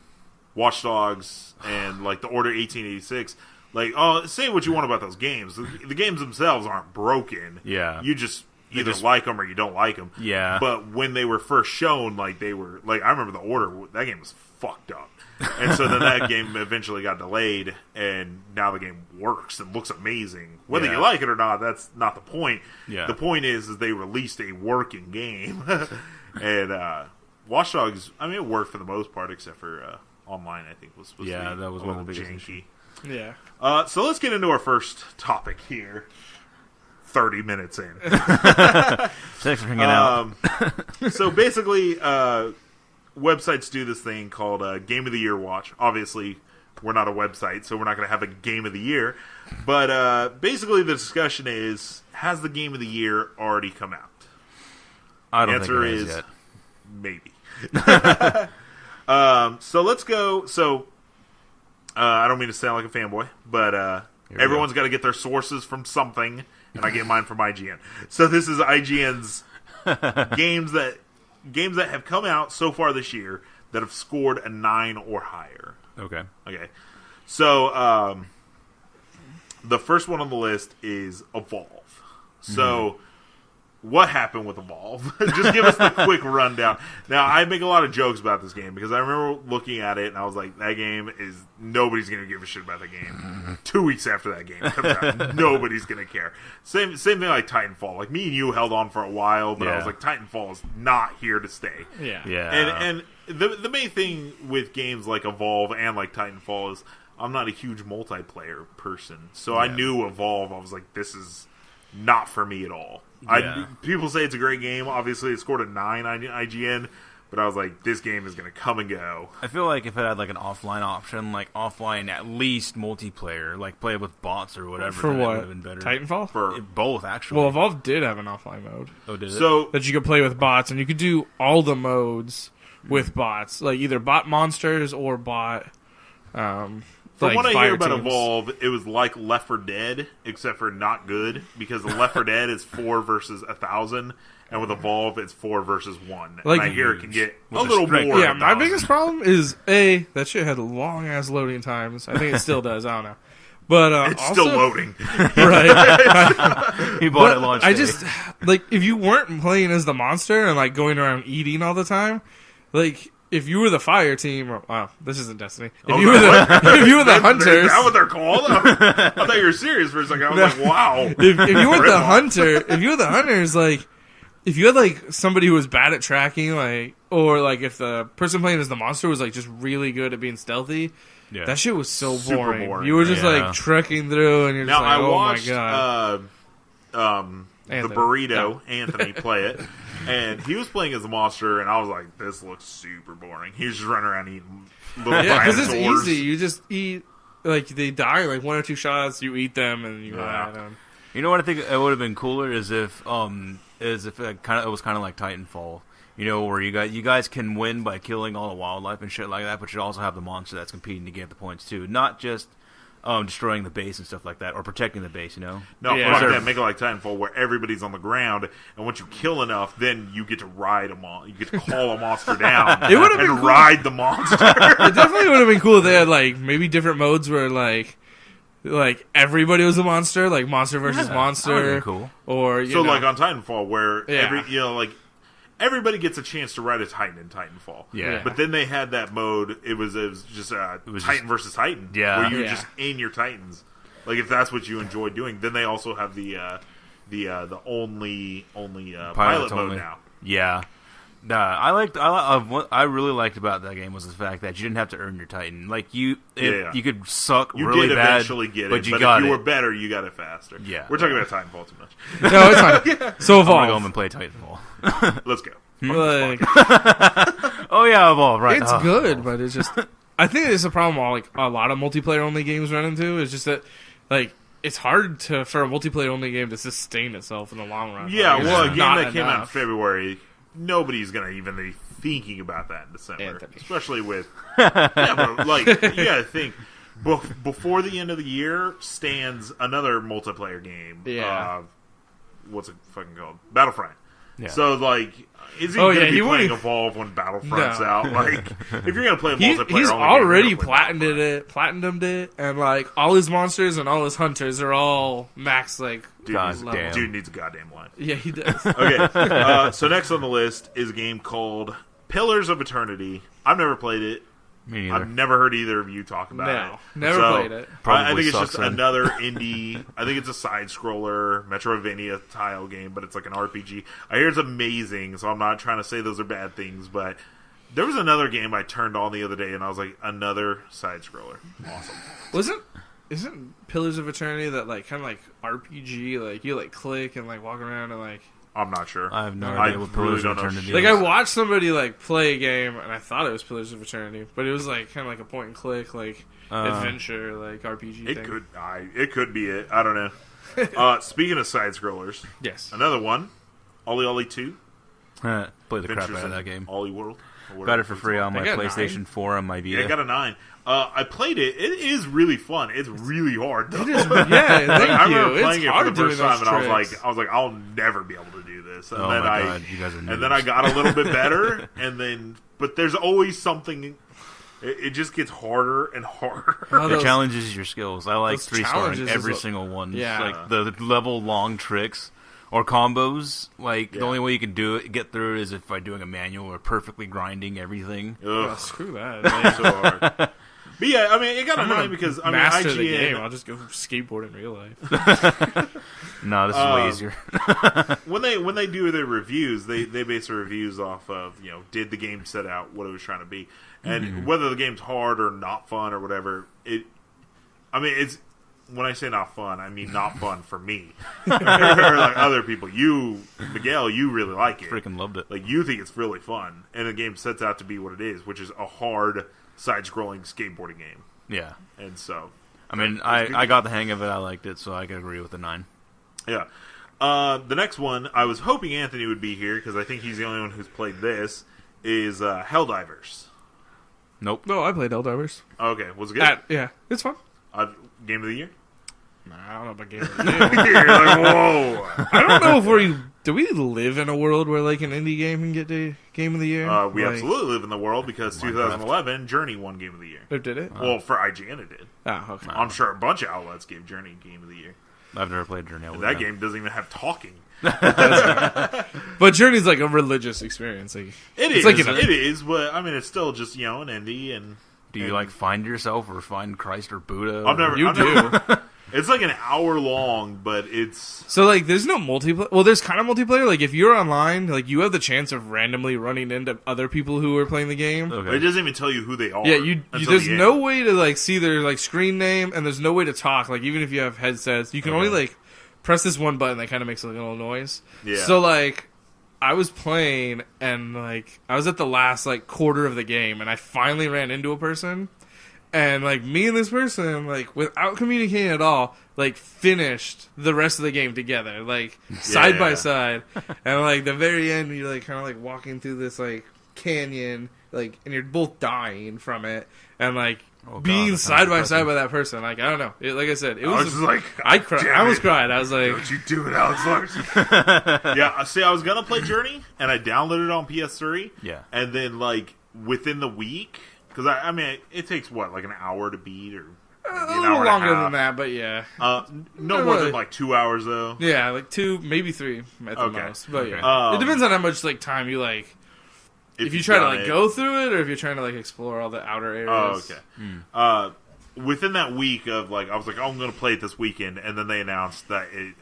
Watch Dogs and like the Order 1886. Like, say what you want about those games. The games themselves aren't broken. Yeah, you just either like them or you don't like them. Yeah. But when they were first shown, like, they were like, I remember the Order. That game was fucked up. And so then that game eventually got delayed, and now the game works and looks amazing. Whether you like it or not, that's not the point. Yeah. The point is they released a working game. And Watch Dogs, I mean, it worked for the most part, except for online, I think, was supposed to be that was one of the biggest janky. issues. Yeah. So let's get into our first topic here. 30 minutes in. Thanks for hanging out. So basically, websites do this thing called Game of the Year Watch. Obviously, we're not a website, so we're not going to have a Game of the Year. But basically, the discussion is, has the Game of the Year already come out? I don't Answer think it is yet. Maybe. So let's go. So I don't mean to sound like a fanboy, but everyone's got to get their sources from something, and I get mine from IGN. So this is IGN's games that have come out so far this year that have scored a 9 or higher. Okay. So the first one on the list is Evolve. So what happened with Evolve? Just give us the quick rundown. Now, I make a lot of jokes about this game because I remember looking at it and I was like, that game is, nobody's going to give a shit about that game. 2 weeks after that game comes out, nobody's going to care. Same thing like Titanfall. Like, me and you held on for a while, but I was like, Titanfall is not here to stay. Yeah. And the main thing with games like Evolve and like Titanfall is I'm not a huge multiplayer person. So I knew Evolve, I was like, this is not for me at all. Yeah. People say it's a great game. Obviously, it scored a 9 on IGN, but I was like, this game is going to come and go. I feel like if it had like an offline option, like offline at least multiplayer, like play with bots or whatever, For then it what? would have been better. Titanfall? For Both, actually. Well, Evolve did have an offline mode oh, did it? so that you could play with bots, and you could do all the modes with bots, like either bot monsters or bot. From like what I fire hear about teams. Evolve, it was like Left 4 Dead, except for not good, because the Left 4 Dead is 4 versus 1,000, and with Evolve, it's 4 versus 1. Like- and I hear it can get With a the little strength. more. Yeah, than my 1,000. biggest problem is that shit had long ass loading times. I think it still does. I don't know, but It's also, still loading. right? He bought it launch I day. just like if you weren't playing as the monster and like going around eating all the time, like if you were the fire team, wow, this isn't Destiny. If you were the hunters, Is that what they're called? I thought you were serious for a second. I was like, wow. if you were the Rip-off. hunter, if you were the hunters, like if you had like somebody who was bad at tracking, like or like if the person playing as the monster was like just really good at being stealthy, yeah. that shit was so Super boring. boring. You were just Yeah. like trekking through, and you're just Now, like, I oh watched my god. the Anthony. burrito, Anthony, play it, and he was playing as a monster, and I was like, this looks super boring. He was just running around eating little Yeah, because it's dinosaurs. easy. You just eat. Like they die like 1 or 2 shots, you eat them, and you Yeah. You know what I think it would have been cooler is if it was kind of like Titanfall. You know, where you guys can win by killing all the wildlife and shit like that, but you also have the monster that's competing to get the points too, not just destroying the base and stuff like that, or protecting the base. You know, No, Yeah. fuck Sure. that. Make it like Titanfall, where everybody's on the ground, and once you kill enough, then you get to ride a monster. You get to call a monster down. It would've and been cool. ride the monster. It definitely would have been cool if they had like maybe different modes where like everybody was a monster, like monster versus that monster, would've been cool. or you So, know, like on Titanfall, where Yeah. everybody gets a chance to ride a Titan in Titanfall. Yeah. But then they had that mode. It was just was Titan versus Titan. Yeah. Where you were Yeah. just in your Titans. Like if that's what you enjoy doing. Then they also have the only pilot mode only. now. Yeah. What I really liked about that game was the fact that you didn't have to earn your Titan. Like you could suck You really did bad, eventually get it, but you but got if you it. were better, you got it faster. Yeah. We're talking about Titanfall too much. no, it's fine. So I'm gonna go Evolve, home and play Titanfall. Let's go. like Oh yeah, Evolve, right? it's Oh. good, but it's just I think it's a problem all like a lot of multiplayer only games run into. Is just that like it's hard for a multiplayer only game to sustain itself in the long run. Yeah, Like, it's well, a just game not that came out in enough. February, nobody's gonna even be thinking about that in December, Anthony. especially with yeah, but like you gotta think before the end of the year stands another multiplayer game. Yeah. What's it fucking called? Battlefront. Yeah. So like, is he Oh, gonna yeah, be he playing wouldn't- Evolve when Battlefront's No. out? Like, if you're gonna play a multiplayer, He's only already game, you're gonna play platinumed it, and like all his monsters and all his hunters are all max like. Battlefront. God damn. Dude needs a goddamn line. Yeah, he does. Okay, so next on the list is a game called Pillars of Eternity. I've never played it. Me neither. I've never heard either of you talk about No, it. never So, played it. I Probably think it's sucks just then. another indie. I think it's a side scroller Metroidvania tile game, but it's like an RPG. I hear it's amazing, so I'm not trying to say those are bad things, but there was another game I turned on the other day, and I was like, another side scroller. Awesome. Isn't Pillars of Eternity that like kind of like RPG? Like you like click and like walk around and like. I'm not sure. I have no I idea what really Pillars don't of know Eternity shit. Like is. I watched somebody like play a game and I thought it was Pillars of Eternity, but it was like kind of like a point and click like adventure like RPG It thing. it could be it. I don't know. Speaking of side scrollers, Yes. another one, Ollie Ollie 2. Play the crap Adventures out of in that game. Ollie World. or Got whatever it for it's free called. on my I got PlayStation 9. 4 on my Vita. Yeah, I got a 9. I played it. It is really fun. It's really hard. Though. It is, yeah, thank I you. remember playing It's it for hard the first doing time, those and tricks. I was like, I'll never be able to do this. And Oh then my I, God, you guys are and then I noobs. got a little bit better, and then, but there's always something. It just gets harder and harder. Oh, It those- challenges your skills. I like those 3-starring challenges is every what- single one. Yeah. Like the level long tricks or combos. Like the Yeah. only way you can get through it is if by doing a manual or perfectly grinding everything. Oh, Ugh, screw that. it's so hard. But yeah, I mean, it got I'm gonna annoying because I mean, master the game. IGN I'll just go skateboard in real life. No, this is way easier. when they do their reviews, they base their reviews off of did the game set out what it was trying to be, and whether the game's hard or not fun or whatever. It's when I say not fun, I mean not fun for me. Or like other people. You, Miguel, you really like it. Freaking loved it. Like, you think it's really fun. And the game sets out to be what it is, which is a hard side-scrolling skateboarding game. Yeah. And so... I mean, I got the hang of it. I liked it, so I can agree with the 9. Yeah. The next one, I was hoping Anthony would be here, because I think he's the only one who's played this, is Helldivers. Nope. No, I played Helldivers. Okay, was it good? Yeah, it's fun. Game of the year? Nah, I don't know about game of the year. You're like, whoa! I don't know if do we live in a world where like an indie game can get the game of the year? We absolutely live in the world, because 2011, Journey won Game of the Year. Oh, did it? Well, for IGN it did. Oh, okay. I'm sure a bunch of outlets gave Journey Game of the Year. I've never played Journey. That game doesn't even have talking. But Journey's like a religious experience. Like, It is, but I mean, it's still just, an indie. And do you like find yourself or find Christ or Buddha? I've never. It's like an hour long, but it's... So, like, there's no multiplayer. Well, there's kind of multiplayer. Like, if you're online, like, you have the chance of randomly running into other people who are playing the game. Okay. It doesn't even tell you who they are. Yeah, there's no way to, like, see their, like, screen name, and there's no way to talk. Like, even if you have headsets, you can only, like, press this one button that kind of makes like, a little noise. Yeah. So, like, I was playing, and, like, I was at the last, like, quarter of the game, and I finally ran into a person. And, like, me and this person, like, without communicating at all, like, finished the rest of the game together, like, side by side. And, like, the very end, you're, like, kind of, like, walking through this, like, canyon, like, and you're both dying from it. And, like, being side by side by that person, like, I don't know. Like I said, it was just like, I cried. I almost cried. I was like... Don't you do it, Alex Larson. Yeah, see, I was going to play Journey, and I downloaded it on PS3. Yeah. And then, like, within the week... Because, I mean, it takes, what, like an hour to beat? Or a little longer than that, but yeah. No more than, like, 2 hours, though? Yeah, like 2, maybe 3 at the most. But, yeah. It depends on how much, like, time you, like... If you try to, like, go through it, or if you're trying to, like, explore all the outer areas. Oh, okay. Within that week of, like... I was like, I'm going to play it this weekend. And then they announced that it...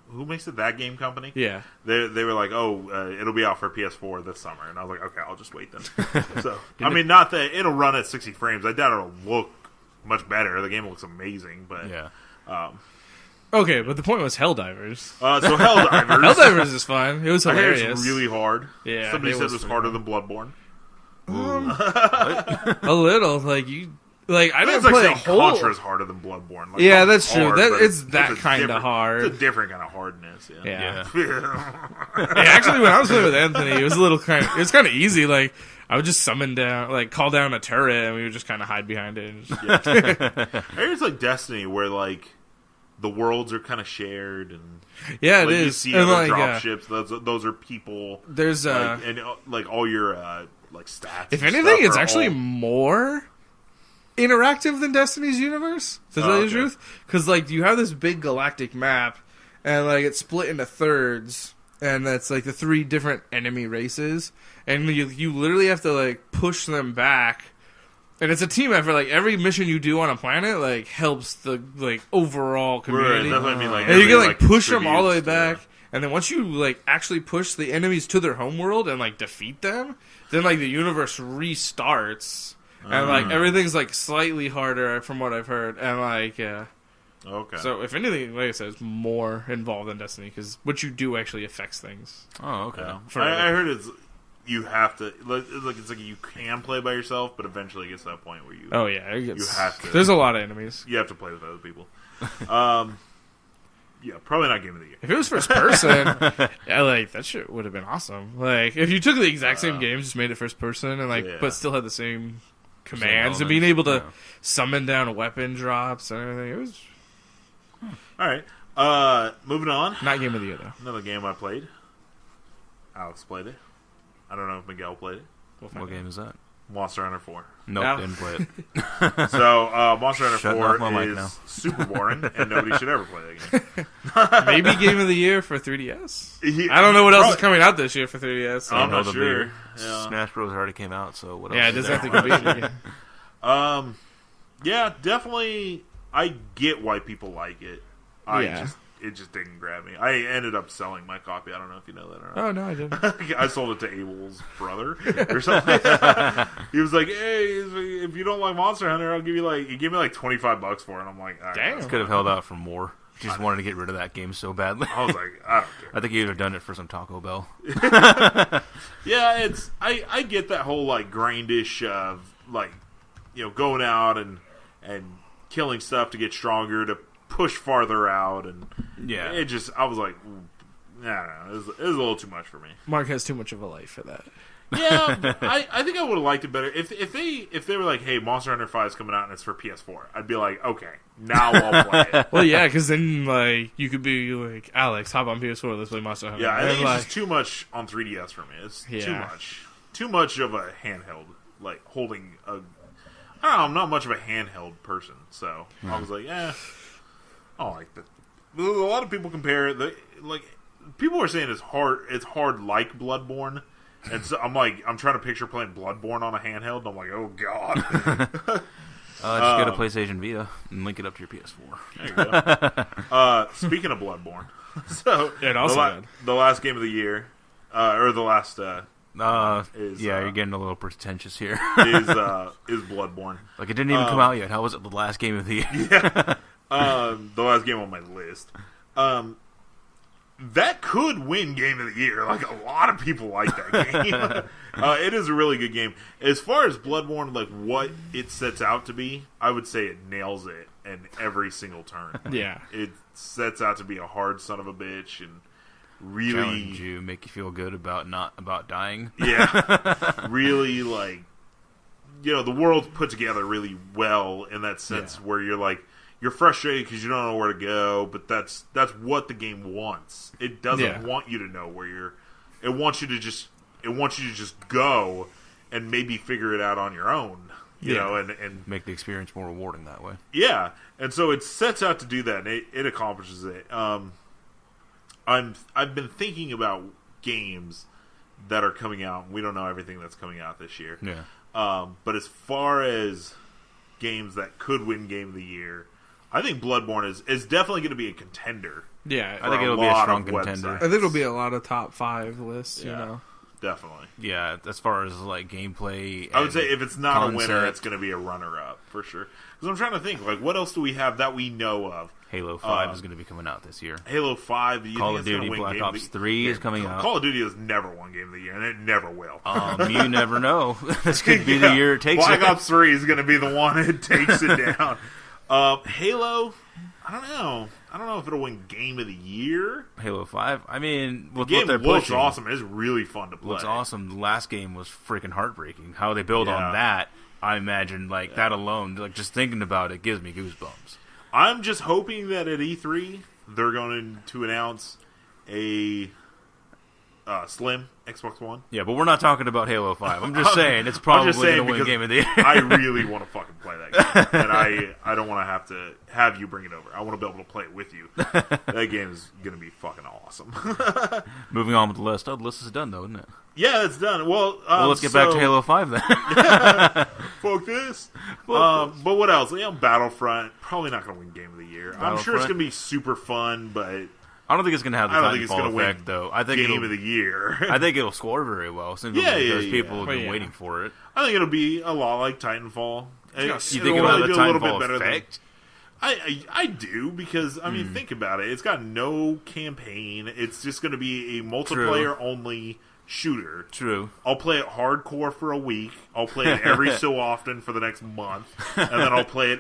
who makes it? That game company? Yeah. They were like, it'll be out for PS4 this summer. And I was like, okay, I'll just wait then. So, I mean, not that it'll run at 60 frames. I doubt it'll look much better. The game looks amazing, but... Yeah. Okay, but the point was Helldivers. So Helldivers. Helldivers is fun. It was hilarious. It's really hard. Yeah. Somebody said it was harder than Bloodborne. A little. Like, you... Like, I didn't play a whole... Contra's harder than Bloodborne. Like, yeah, that's hard, true. It's that kind of hard. It's a different kind of hardness. Yeah. Actually, when I was playing with Anthony, it was a little kind of easy. Like, I would just summon down, like, call down a turret, and we would just kind of hide behind it. And just... I hear it's like Destiny, where, like, the worlds are kind of shared, and yeah, like, it is. You see and other dropships; those are people. There's and like all your like stats. If anything, it's actually more interactive than Destiny's universe. To tell you the truth, because like you have this big galactic map, and like it's split into thirds, and that's like the 3 different enemy races, and you literally have to like push them back. And it's a team effort. Like every mission you do on a planet, like helps the like overall community. Right, that's what I mean, like, and you can like push them all the way back. And then once you like actually push the enemies to their homeworld and like defeat them, then like the universe restarts, and like everything's like slightly harder from what I've heard. And like okay. So if anything, like I said, it's more involved than Destiny because what you do actually affects things. Oh, okay. I heard it's. You have to like it's like you can play by yourself, but eventually it gets to that point where you. Oh yeah, you have to. There's a lot of enemies. You have to play with other people. Yeah, probably not Game of the Year. If it was first person, yeah, like that shit would have been awesome. Like if you took the exact same game, just made it first person, and like but still had the same commands and being able to summon down weapon drops and everything. It was all right. Moving on. Not Game of the Year though. Another game I played. Alex played it. I don't know if Miguel played it. What game is that? Monster Hunter 4. Nope, didn't play it. So, Monster Hunter 4 is super boring, and nobody should ever play that game. Maybe Game of the Year for 3DS? I don't know what else is coming out this year for 3DS. I'm not sure. Yeah. Smash Bros. Already came out, so what else? Yeah, it doesn't have to compete again. Yeah, definitely, I get why people like it. I it just didn't grab me. I ended up selling my copy. I don't know if you know that or not. Oh no, I didn't. I sold it to Abel's brother or something. He was like, "Hey, if you don't like Monster Hunter, I'll give you like." He gave me like $25 for it. And I'm like, damn. Could have held out for more. Just wanted to get rid of that game so badly. I was like, I don't care. I think you'd have done it for some Taco Bell. Yeah, I get that whole like grindish of like, going out and killing stuff to get stronger, to push farther out, and Yeah. I was like, nah, it was a little too much for me. Mark has too much of a life for that. Yeah, but I think I would have liked it better if they were like, hey, Monster Hunter 5 is coming out and it's for PS4. I'd be like, okay, now I'll play it. Well, yeah, because then like you could be like, Alex, hop on PS4, let's play Monster Hunter. Yeah, I think like, it's just too much on 3DS for me. It's Yeah. too much of a handheld, like holding a. I don't know, I'm not much of a handheld person, so I was like, I don't like that. A lot of people compare it. Like people are saying it's hard like Bloodborne. And so I'm trying to picture playing Bloodborne on a handheld, and I'm like, oh god. Just get a PlayStation Vita and link it up to your PS4. There you go. Speaking of Bloodborne, so Yeah, it also the last game of the year, or the last you're getting a little pretentious here. is Bloodborne. Like, it didn't even come out yet. How was it the last game of the year? Yeah, the last game on my list. That could win Game of the Year. Like, a lot of people like that game. It is a really good game. As far as Bloodborne, like, what it sets out to be, I would say it nails it in every single turn. Yeah. It sets out to be a hard son of a bitch and really... Challenge you, make you feel good about dying. Yeah. Really, like... the world's put together really well in that sense where you're like... You're frustrated because you don't know where to go, but that's what the game wants. It doesn't want you to know where you're. It wants you to just go and maybe figure it out on your own. You know, and make the experience more rewarding that way. Yeah, and so it sets out to do that, and it accomplishes it. I've been thinking about games that are coming out. We don't know everything that's coming out this year. Yeah. But as far as games that could win Game of the Year, I think Bloodborne is definitely going to be a contender. Yeah, I think it'll be a strong contender. I think it'll be a lot of top 5 lists, you know. Definitely. Yeah, as far as like gameplay, I would say if it's not concept, a winner, it's going to be a runner-up for sure. Because I'm trying to think, like, what else do we have that we know of? Halo 5 is going to be coming out this year. Halo 5, do you Call think of it's Duty win Black Game Ops of the 3 is coming out. Call of Duty has never won Game of the Year, and it never will. You never know. This could be the year it takes Black it. Ops 3 is going to be the one that takes it down. Halo, I don't know. I don't know if it'll win Game of the Year. Halo 5. I mean, with the game what they're looks pushing, awesome. It's really fun to play. looks awesome. The last game was freaking heartbreaking. How they build on that, I imagine, like that alone, like just thinking about it gives me goosebumps. I'm just hoping that at E3 they're going to announce a slim Xbox One. Yeah, but we're not talking about Halo 5. I'm just saying it's probably going to win Game of the Year. I really want to fucking play that game, and I don't want to have you bring it over. I want to be able to play it with you. That game is going to be fucking awesome. Moving on with the list. Oh, the list is done though, isn't it? Yeah, it's done. Well, let's get back to Halo 5 then. Fuck this. But what else? Battlefront, probably not going to win Game of the Year. I'm sure it's going to be super fun, but I don't think it's going to have the Titanfall effect, though. I think Game of the Year. I think it'll score very well, simply because people have been waiting for it. I think it'll be a lot like Titanfall. You think it'll have the Titanfall effect? I do, because, I mean, think about it. It's got no campaign. It's just going to be a multiplayer-only shooter. True. I'll play it hardcore for a week. I'll play it every so often for the next month, and then I'll play it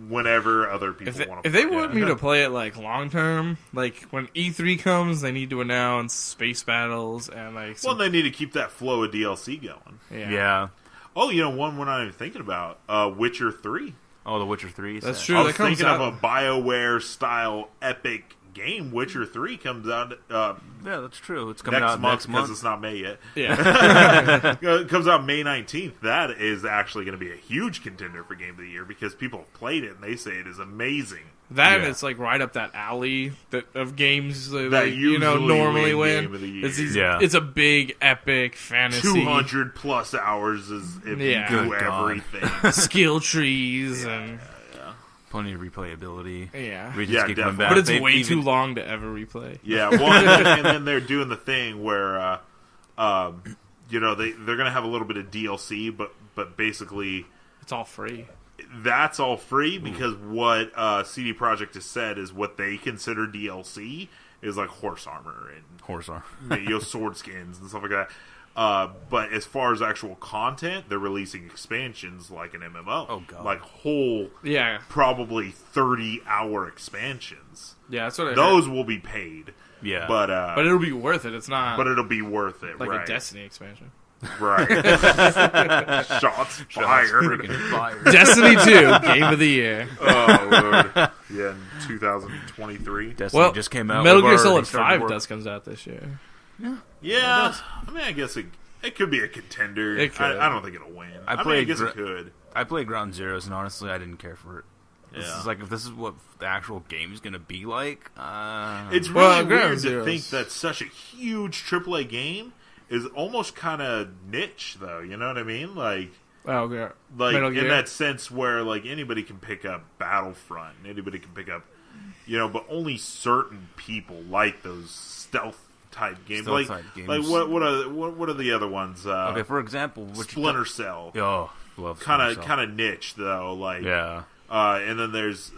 whenever other people want to play it. If they want me to play it, like, long-term, like, when E3 comes, they need to announce space battles and, like... Well, they need to keep that flow of DLC going. Yeah. Oh, one we're not even thinking about. Witcher 3. Oh, The Witcher 3? That's true. I was thinking of a BioWare-style epic game. Witcher 3 comes out yeah, that's true. It's coming out next month because it's not May yet. Yeah. It comes out May 19th. That is actually going to be a huge contender for Game of the Year because people have played it and they say it is amazing. It's like right up that alley of games that usually normally win. Game of the Year. It's a big epic fantasy. 200 plus hours is if you do everything. Skill trees and... plenty of replayability. Yeah. We just Yeah, keep coming definitely. back. But it's They've way even- too long to ever replay. Yeah, well, and then they're doing the thing where, you know, they're going to have a little bit of DLC, but basically It's all free. that's all free because what CD Projekt has said is what they consider DLC is like horse armor and Horse arm. you know, sword skins and stuff like that. But as far as actual content, they're releasing expansions like an MMO. Oh, God. Like whole, Yeah. probably 30-hour expansions. Yeah, that's what I heard. Those will be paid. Yeah. But But it'll be worth it. It's not it'll be worth it, like right? a Destiny expansion. Right. Shots fired. Freaking fire. Destiny 2, Game of the Year. Oh, Lord. Yeah, in 2023. Destiny Well, just came out. Metal We've Gear already Solid started 5 work. does comes out this year. Yeah. I mean, I guess it could be a contender. It could. I don't think it'll win. I I played guess Gra- it could. I played Ground Zeroes, and honestly, I didn't care for it. This Yeah. is like, if this is what the actual game is going to be like, It's really Well, weird Ground to Zeroes. think that such a huge AAA game is almost kind of niche, though. You know what I mean? Like Oh, yeah. like Metal in Gear. that sense where like anybody can pick up Battlefront, anybody can pick up, you know, but only certain people like those stealth type games. Stealth like type games. like what are the other ones? okay, for example, which Splinter Cell, Oh, love kind Splinter of niche though. Like Cell. Yeah. and then there's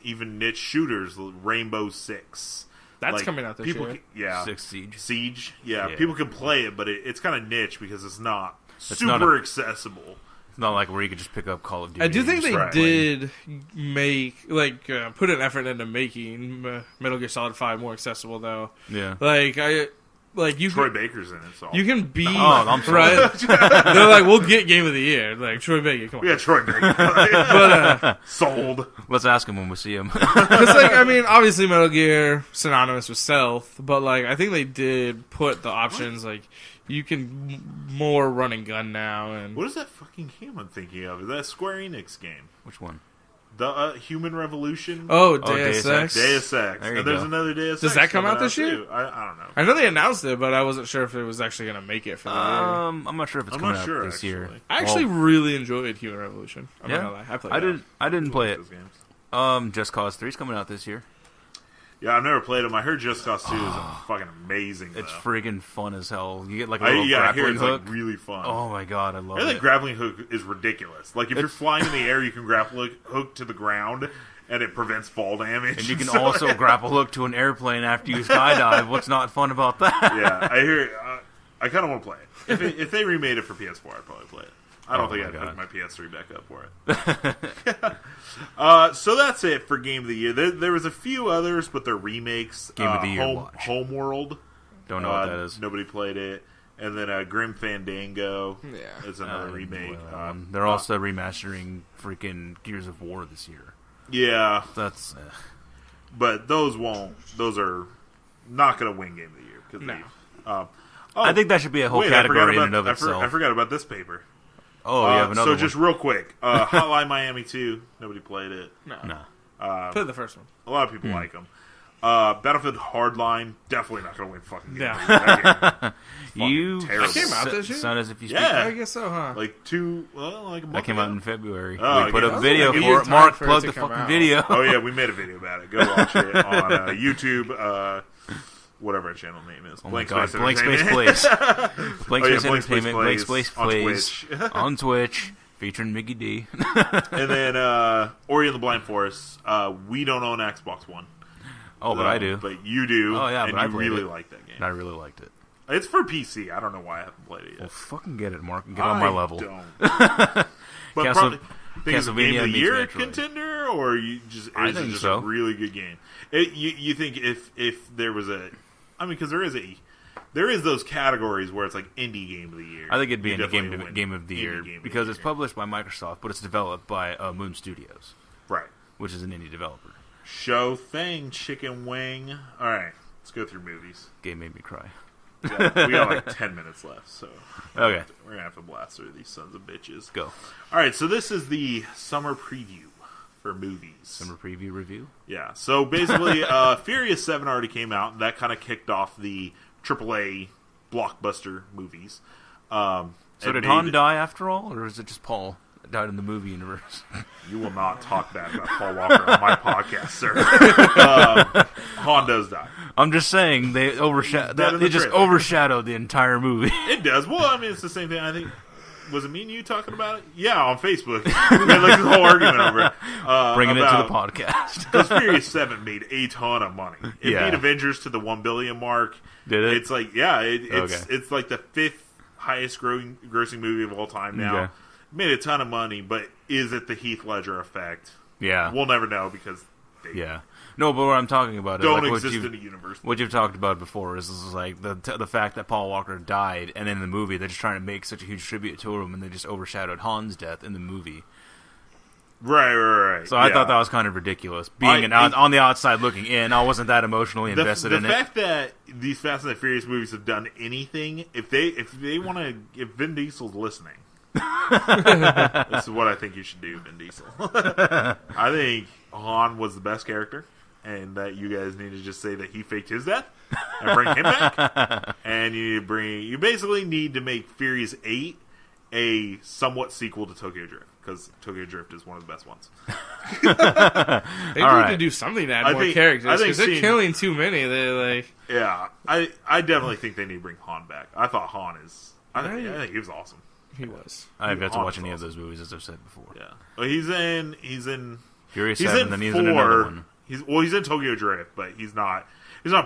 even niche shooters, Rainbow Six. That's Like, coming out this people year. can- yeah, Six Siege. Siege. Yeah, Yeah. people can play it, but it's kind of niche because it's not It's super not accessible. It's not like where you could just pick up Call of Duty. I do think they Right. did put an effort into making Metal Gear Solid 5 more accessible, though. Yeah. You Troy can, Baker's in it, so you can be I'm sorry. right. They're like, we'll get Game of the Year, like Troy Baker. Come on, we got Troy Baker. but Sold. Let's ask him when we see him. it's like, I mean, obviously Metal Gear synonymous with stealth, but like I think they did put the options like you can more run and gun now, and What is that fucking game I'm thinking of? Is that a Square Enix game? Which one? The Human Revolution? Deus Deus Ex. Ex. Deus Ex. There you And there's go. another Deus Does Ex that come coming out this year? too. I don't know. I know they announced it, but I wasn't sure if it was actually going to make it for the year. I'm not sure if it's I'm coming not out sure, this year. actually. I actually really enjoyed Human Revolution. I'm not Yeah, gonna lie. I played. I didn't play it. Those games. Just Cause 3 is coming out this year. Yeah, I've never played them. I heard Just Cause 2 is fucking amazing, though. It's freaking fun as hell. You get like a little I hear grappling it's hook. like really fun. Oh my god, I love I think it. grappling hook is ridiculous. Like if you're flying in the air, you can grapple hook to the ground, and it prevents fall damage. And you can So- also grapple hook to an airplane after you skydive. What's not fun about that? Yeah, I hear. I kind of want to play it. If they remade it for PS4, I'd probably play it. I don't Oh think my I'd God. hook my PS3 back up for it. So that's it for Game of the Year. There was a few others, but they're remakes. Game of the Year watch. Homeworld. Don't know what that is. Nobody played it. And then Grim Fandango. Yeah. Is another remake. They're also remastering freaking Gears of War this year. Yeah, That's but those are not going to win Game of the Year. 'Cause No. I think that should be a whole wait, category in I and of itself. forgot about this paper. Oh, you have another So one. just real quick, Hotline Miami 2. Nobody played it. No. No. Played the first one. A lot of people like them. Battlefield Hardline, definitely not going to win fucking Game No. of the Year. That game, You terrible. That came out this year? sound as if you speak. Yeah. I guess so, huh? like like a month That came out ago. in February. Oh, we put yeah. up That video was like a for good it. time Mark, for it plug to the come fucking out. video. Oh yeah, we made a video about it. Go watch it on YouTube. Whatever our channel name is. Oh my Blank god, Space Blank Space Entertainment. Plays. Blank Oh, yeah, Space Blank Space Entertainment, Blank Plays Space on Plays Twitch. on Twitch, featuring Mickey D. And then Ori and the Blind Forest. We don't own Xbox One. Oh, but I do. But you do. Oh, yeah, and but I you played really it. like that game. And I really liked it. It's for PC. I don't know why I haven't played it yet. Well, fucking get it, Mark. Get on my level. Don't. But probably think it's a Game Castlevania of the meets Year Metroid. contender, or you just I is it think just so. a really good game? You think if there was because there is those categories where it's like indie game of the year. I think it'd be You in the definitely win game of the indie year game of because the it's year. published by Microsoft, but it's developed by Moon Studios, right. which is an indie developer. Show thing, chicken wing. All right, let's go through movies. Game made me cry. Yeah, we got like 10 minutes left, so Okay, we're gonna have to blast through these sons of bitches. go. All right, so this is the summer preview for movies. Summer preview review. Yeah, so basically, Furious 7 already came out, and that kind of kicked off the AAA blockbuster movies. So and did made- Han die after all, or is it just Paul died in the movie universe. You will not talk bad about Paul Walker on my podcast, sir. Han does die. I'm just saying they just overshadowed the entire movie. It does. Well, I mean, it's the same thing. I think. Was it me and you talking about it? Yeah, on Facebook. We had like this whole argument over it. Bringing it to the podcast. Because Furious 7 made a ton of money. It beat Avengers to the 1 billion mark. Did it? It's like, it's like the 5th highest grossing movie of all time now. Okay. Made a ton of money, but is it the Heath Ledger effect? Yeah. We'll never know because they No, but what I'm talking about is don't like exist in the universe. What you've talked about before is like the fact that Paul Walker died, and in the movie they're just trying to make such a huge tribute to him, and they just overshadowed Han's death in the movie. Right. So I thought that was kind of ridiculous. Being on the outside looking in, I wasn't that emotionally invested in it. The fact that these Fast and the Furious movies have done anything, if Vin Diesel's listening, this is what I think you should do, Vin Diesel. I think Han was the best character, and that you guys need to just say that he faked his death and bring him back. And you basically need to make Furious 8 a somewhat sequel to Tokyo Drift, because Tokyo Drift is one of the best ones. They need to do something to add more characters, because they're killing too many. Yeah, I definitely think they need to bring Han back. I thought Han is... I think he was awesome. He was. I haven't got to watch any of those movies, as I've said before. Yeah, well, he's in Furious 7, then he's in another one. He's in Tokyo Drift, but he's not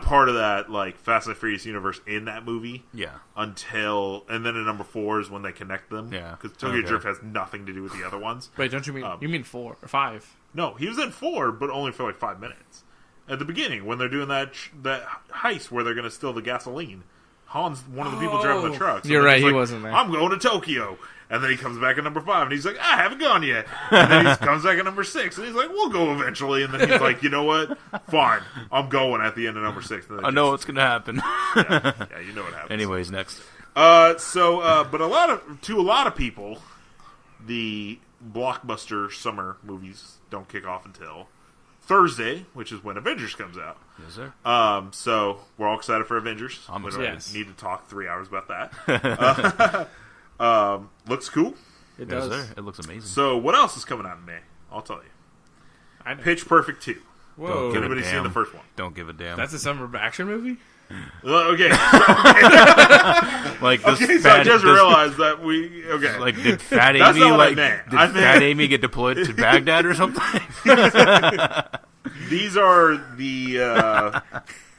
part of that like Fast and Furious universe in that movie. Yeah. And then in number 4 is when they connect them. Yeah. Because Tokyo Drift has nothing to do with the other ones. Wait, don't you mean you mean 4 or 5? No, he was in 4, but only for like 5 minutes at the beginning when they're doing that heist where they're going to steal the gasoline. Han's one of the people driving the truck. So you're right, he wasn't there. I'm going to Tokyo. And then he comes back at number 5, and he's like, I haven't gone yet. And then he comes back at number 6, and he's like, we'll go eventually. And then he's like, you know what? Fine. I'm going at the end of number 6. I know what's going to happen. Yeah, you know what happens. Anyways, next. But a lot of people, the blockbuster summer movies don't kick off until Thursday, which is when Avengers comes out. Yes, sir. So we're all excited for Avengers. I'm We excited. don't need to talk 3 hours about that. Looks cool. It Yes, does. sir. It looks amazing. So what else is coming out in May? I'll tell you. I know. Pitch Perfect 2. Whoa. Don't give a Everybody seen damn. the first one? Don't give a damn. That's a summer action movie? Okay. like this Okay, so I just realized that we... Okay. Like, did Fat That's Amy not what I meant. did Fat Amy get deployed to Baghdad or something? These are the...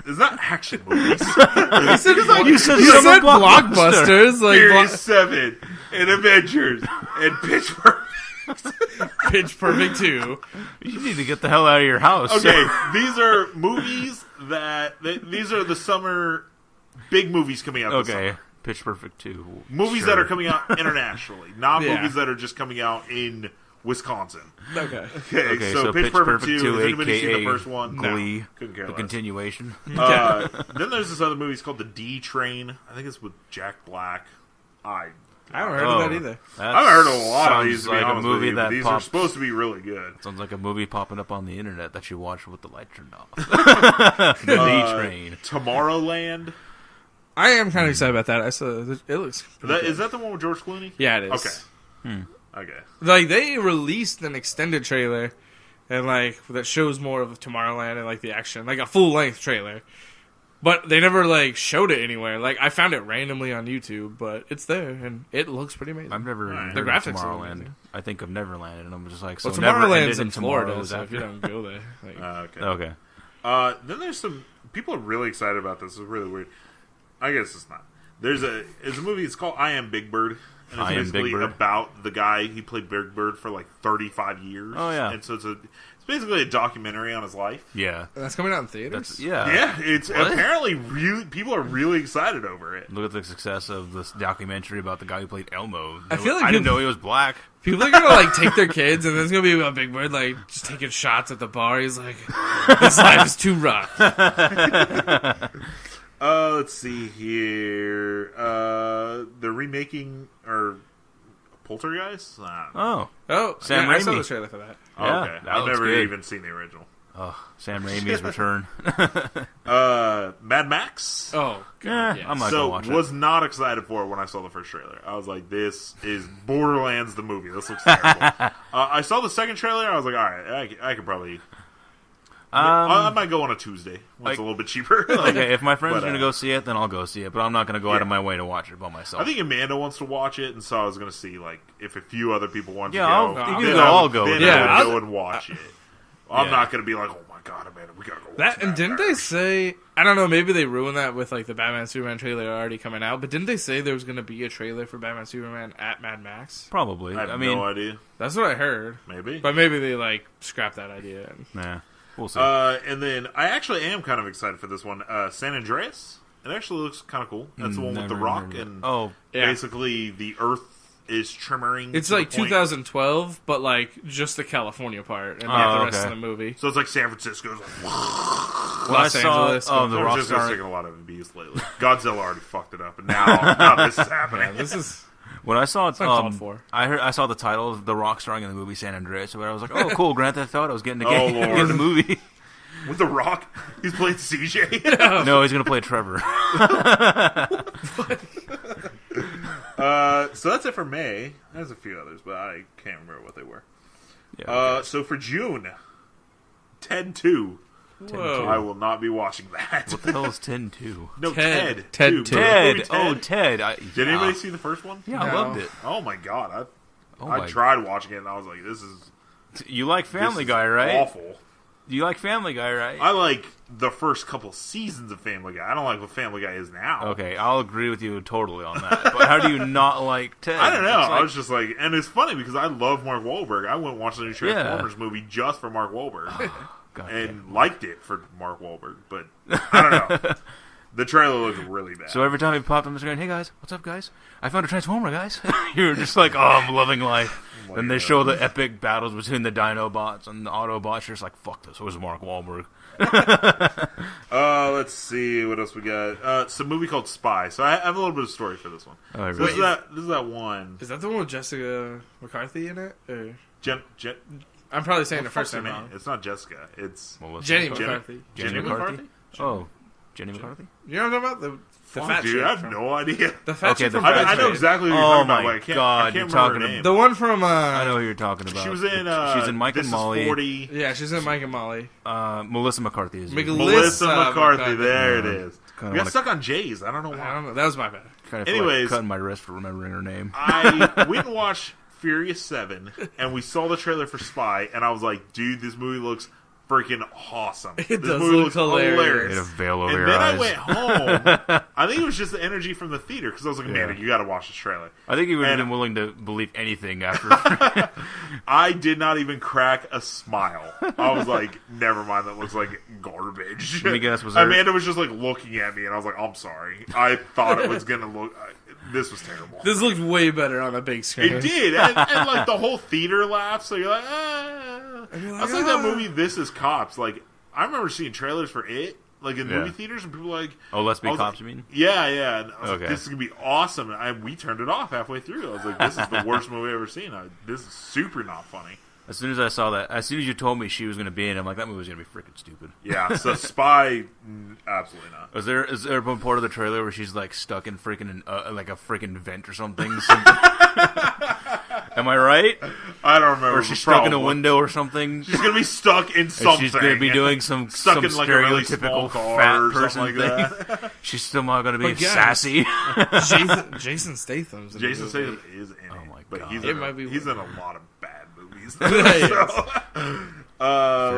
it's not action movies. you said You said blockbusters. Furious 7 and Avengers and Pitch Perfect. Pitch Perfect 2. You need to get the hell out of your house. Okay, these are movies these are the summer big movies coming out this Okay. summer. Pitch Perfect 2. Movies Sure. that are coming out internationally, not Yeah. movies that are just coming out in Wisconsin. Okay. Okay, so Pitch Perfect 2, has anybody seen the first one? Glee, No. Couldn't care the less. continuation. Then there's this other movie, it's called The D Train. I think it's with Jack Black. I haven't heard of that either. haven't heard of a lot of these, to be like honest a movie with you, but that these pops, are supposed to be really good. Sounds like a movie popping up on the internet that you watch with the light turned off. The D Train. Tomorrowland. I am kind of excited about that. I saw it looks. Is that the one with George Clooney? Yeah, it is. Okay. Okay. Like they released an extended trailer, and like that shows more of Tomorrowland and like the action, like a full length trailer. But they never like showed it anywhere. Like I found it randomly on YouTube, but it's there and it looks pretty amazing. I've never heard The of graphics are Tomorrowland. amazing. I think of Neverland, and I'm just like, Well, so never Tomorrowland's ended in and tomorrow Florida, was so if after. you don't go there, like, Okay. Okay. Then there's some people are really excited about this. It's really weird. I guess it's not. There's a movie. It's called I Am Big Bird. And it's I Am basically Big Bird? about the guy he played Big Bird for like 35 years. Oh, yeah. And so it's basically a documentary on his life. Yeah. that's coming out in theaters. That's yeah. Yeah, it's What? apparently really people are really excited over it. Look at the success of this documentary about the guy who played Elmo. I feel like I didn't people- know he was black. People are gonna like take their kids, and there's gonna be a Big Bird like just taking shots at the bar. He's like, "This life is too rough." Let's see here. They're remaking or Poltergeist. Oh. Oh, Sam yeah, I saw Raimi. the trailer for that. Oh, Yeah, okay. that I've looks never good. even seen the original. Oh, Sam Raimi's return. Mad Max. Oh, God, yes. I'm not So gonna watch was it. not excited for it when I saw the first trailer. I was like, "This is Borderlands the movie. This looks terrible." I saw the second trailer. I was like, "All right, I could probably." I might go on a Tuesday when it's a little bit cheaper. Okay, if my friend's but, gonna go see it, then I'll go see it. But I'm not gonna go out of my way to watch it by myself. I think Amanda wants to watch it, and so I was going to see like if a few other people want to Yeah, go. I'll go. Then Yeah, I would I'll- go and watch it. I'm not going to be like, "Oh my god, Amanda, we gotta go." Watch That and Mad didn't Max." they say? I don't know. Maybe they ruined that with like the Batman Superman trailer already coming out. But didn't they say there was going to be a trailer for Batman Superman at Mad Max? Probably. I have mean, no idea. That's what I heard. Maybe. But maybe they like scrapped that idea. nah, we'll see. And then I actually am kind of excited for this one, San Andreas. It actually looks kind of cool. That's the one with The Never Rock, heard of it. and Oh, Yeah. basically the Earth is tremoring. It's to the like point- 2012, but like just the California part and not the rest okay. of the movie. So it's like San Francisco's like, when I Los saw Angeles. the San Rock Francisco's star. taking a lot of abuse lately. Godzilla already fucked it up, and now this is happening. This is When I saw it, uncalled for. I saw the title of The Rock starring in the movie San Andreas, where I was like, "Oh, cool, Grand Theft Auto." I was getting the game, Lord. getting the movie. With The Rock, he's playing CJ. No, he's gonna play Trevor. So that's it for May. There's a few others, but I can't remember what they were. Yeah, So for June, Ted 2. Whoa. I will not be watching that. what the hell is 10-2? No, Ted. Ted. Ted 2. two. Remember the movie Ted. Oh, Ted. Did anybody see the first one? Yeah, I No. loved it. Oh my god. Oh I my- tried watching it and I was like, this is You like Family this is Guy, right? awful. You like Family Guy, right? I like the first couple seasons of Family Guy. I don't like what Family Guy is now. Okay, I'll agree with you totally on that. But how do you not like Ted? I don't know. It's like- I was just like, and it's funny because I love Mark Wahlberg. I went and watched the new Transformers movie just for Mark Wahlberg God and liked it for Mark Wahlberg. But I don't know. The trailer looked really bad. So every time he popped on the screen, "Hey guys, what's up, guys? I found a Transformer, guys." You're just like, "Oh, I'm loving life." my Then they God. show the epic battles between the Dinobots and the Autobots. You're just like, "Fuck this." Where's Mark Wahlberg? Let's see what else we got. It's a movie called Spy. So I have a little bit of story for this one. Oh, So really? this is that one. Is that the one with Jessica McCarthy in it? Or... Jen, I'm probably saying what the first the fuck's her name name? wrong. It's not Jessica. It's Melissa Jenny McCarthy? McCarthy. Jenny McCarthy? Oh, Jenny McCarthy? You know what I'm talking about? The fuck, fat dude. chick I have from- no idea. The fat Okay, chick the from fat Bad I know Trade. exactly what you're Oh talking my about. But I can't, God, I can't you're remember talking her name. The one from I know who you're talking about. She was in. She's in Mike This and Molly. Is 40. Yeah, she's in Mike and Molly. Melissa McCarthy is. Melissa McCarthy. There it Yeah. is. Kinda We got wanna- stuck on J's. I don't know I why. don't know. That was my bad. Kind of Anyways. cutting my wrist for remembering her name. I went and watched Furious 7, and we saw the trailer for Spy, and I was like, dude, this movie looks freaking awesome. This does movie look looks hilarious. Made a veil over And your then eyes. I went home. I think it was just the energy from the theater, because I was like, Amanda, you got to watch this trailer. I think you would have And- been willing to believe anything after. I did not even crack a smile. I was like, never mind, that looks like garbage. Let me guess, was there- Amanda was just like looking at me, and I was like, I'm sorry. I thought it was going to look... This was terrible. This looked way better on a big screen. It did, and like the whole theater laughed. So you're like, ah. you're like, That's like that ah. movie. This Is Cops. Like I remember seeing trailers for it, like in Yeah. movie theaters, and people were like, Oh, Let's Be I was Cops, like, you mean? Yeah, yeah. And I was like, Okay. this is gonna be awesome. And we turned it off halfway through. I was like, this is the worst movie I've ever seen. This is super not funny. As soon as I saw that, as soon as you told me she was going to be in it, I'm like, that movie's going to be freaking stupid. Yeah. So Spy, absolutely not. Is there one part of the trailer where she's like stuck in freaking like a freaking vent or something? Am I right? I don't remember. Or she's stuck in a window or something? She's gonna be stuck in And something. she's going to be doing some stuck in like a really small stereotypical car fat or person something like thing. that. She's still not going to be But guys- sassy. Jason Statham's in the Jason movie. Statham is in it. Oh my but God. he's It in, might be he's one. in a lot of bad movies. Yeah,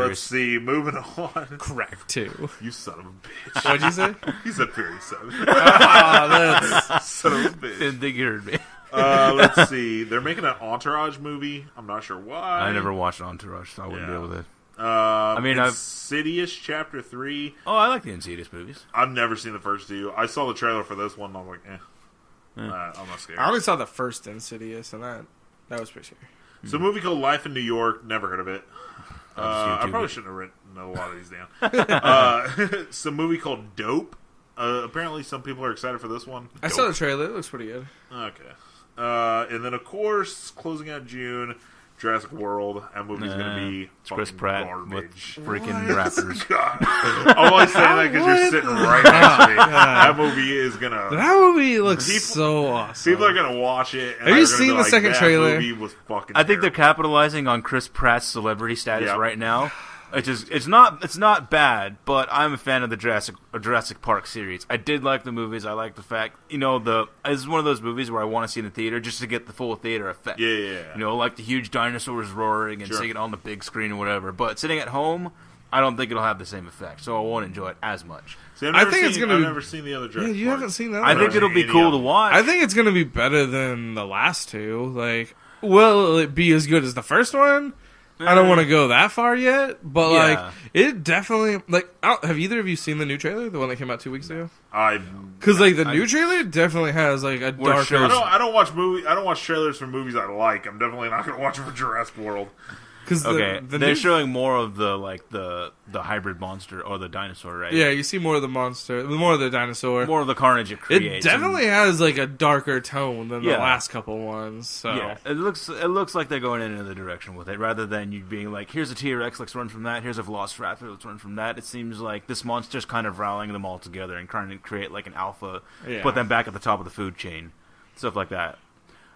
Let's see. Moving on. Crack 2. You son of a bitch. What'd you say? He said Furious 7. That's... Son of a bitch. Didn't think you heard me. Let's see. They're making an Entourage movie. I'm not sure why. I never watched Entourage, so I wouldn't Yeah. deal with it. I mean, Insidious Chapter 3. Oh, I like the Insidious movies. I've never seen the first two. I saw the trailer for this one, and I was like, I'm not scared. I only saw the first Insidious, and that was pretty scary. It's a movie called Life in New York. Never heard of it. I YouTube probably it. shouldn't have written a lot of these down. It's a movie called Dope. Apparently, some people are excited for this one. I saw the trailer. It looks pretty good. Okay. And then, of course, closing out June, Jurassic World. That movie's going to be Chris fucking Pratt garbage. with freaking raptors. God. I'm only saying that because you're sitting right next to me. That movie is going to... That movie looks so awesome. People are going to watch it. And have you seen the second trailer? That movie was fucking I think they're terrible. capitalizing on Chris Pratt's celebrity status right now. It's not bad, but I'm a fan of the Jurassic Park series. I did like the movies. I like the fact, this is one of those movies where I want to see in the theater just to get the full theater effect. Yeah. Like the huge dinosaurs roaring and seeing it on the big screen or whatever. But sitting at home, I don't think it'll have the same effect, so I won't enjoy it as much. See, I've never seen the other Jurassic you Park. haven't seen that. I think it'll be cool to watch. I think it's gonna be better than the last two. Like, will it be as good as the first one? I don't want to go that far yet, but like it definitely have either of you seen the new trailer, the one that came out 2 weeks ago? Because like the new trailer definitely has like a darker. I don't watch trailers for movies I like. I'm definitely not going to watch it for Jurassic World. They're showing more of the hybrid monster or the dinosaur, right? Yeah, you see more of the monster, more of the dinosaur, more of the carnage it creates. It definitely has like a darker tone than the last couple ones. So yeah, it looks like they're going in another direction with it, rather than you being like, here's a T-Rex, let's run from that. Here's a Velociraptor, let's run from that. It seems like this monster's kind of rallying them all together and trying to create like an alpha, put them back at the top of the food chain, stuff like that.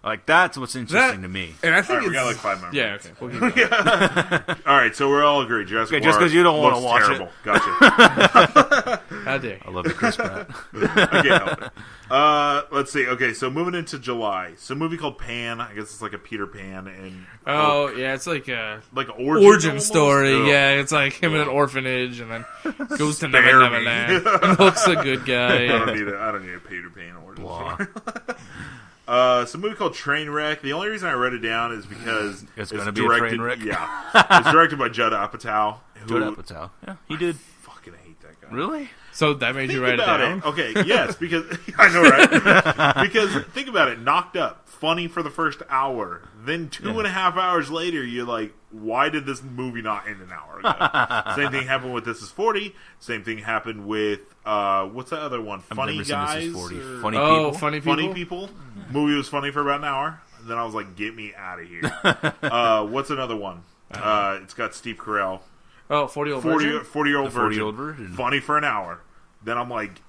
Like, that's what's interesting to me. And I think we got like 5 more minutes. Yeah, okay. All right, so we're all agreed. Jurassic Park just because you don't want to watch terrible. it. Gotcha. How dare you. I love the Chris Pratt. I can't help it. Let's see. Okay, so moving into July. So a movie called Pan. I guess it's like a Peter Pan. Yeah, it's like an origin story. Ugh. Yeah, it's like him in an orphanage and then goes to Neverland and looks a good guy. I don't need a Peter Pan origin story. It's a movie called Trainwreck. The only reason I wrote it down is because it's going to be directed, a train wreck. Yeah, it's directed by Judd Apatow. Judd Apatow. Yeah, he did. Fucking hate that guy. Really? So that made you write it down? Okay, yes, because I know, right? Because think about it. Knocked Up, funny for the first hour. Then 2.5 hours later, you're like, why did this movie not end an hour ago? Same thing happened with This Is 40. Same thing happened with what's that other one? Funny Guys? This Is 40. Funny People. Funny People. Movie was funny for about an hour. And then I was like, get me out of here. What's another one? It's got Steve Carell. Oh, 40-year-old virgin? 40-year-old virgin. 40-year-old virgin. Funny for an hour. Then I'm like,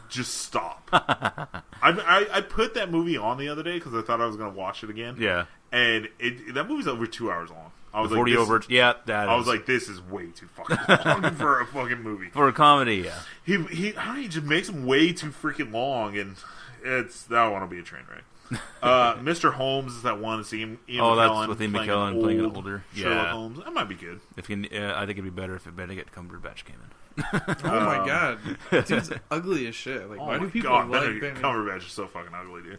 just stop. I put that movie on the other day because I thought I was going to watch it again. Yeah. And that movie's over 2 hours long. I was like, 40-year-old virgin. Yeah, that I was like, this is way too fucking long for a fucking movie. For a comedy, yeah. He just makes them way too freaking long, and that one will be a train wreck. Mr. Holmes is that one. It's Ian McKellen. That's with Ian McKellen playing an older Sherlock Holmes. That might be good. I think it'd be better if Benedict Cumberbatch came in. Oh my god, dude's ugly as shit. Like, why do people like Benedict Cumberbatch is so fucking ugly, dude.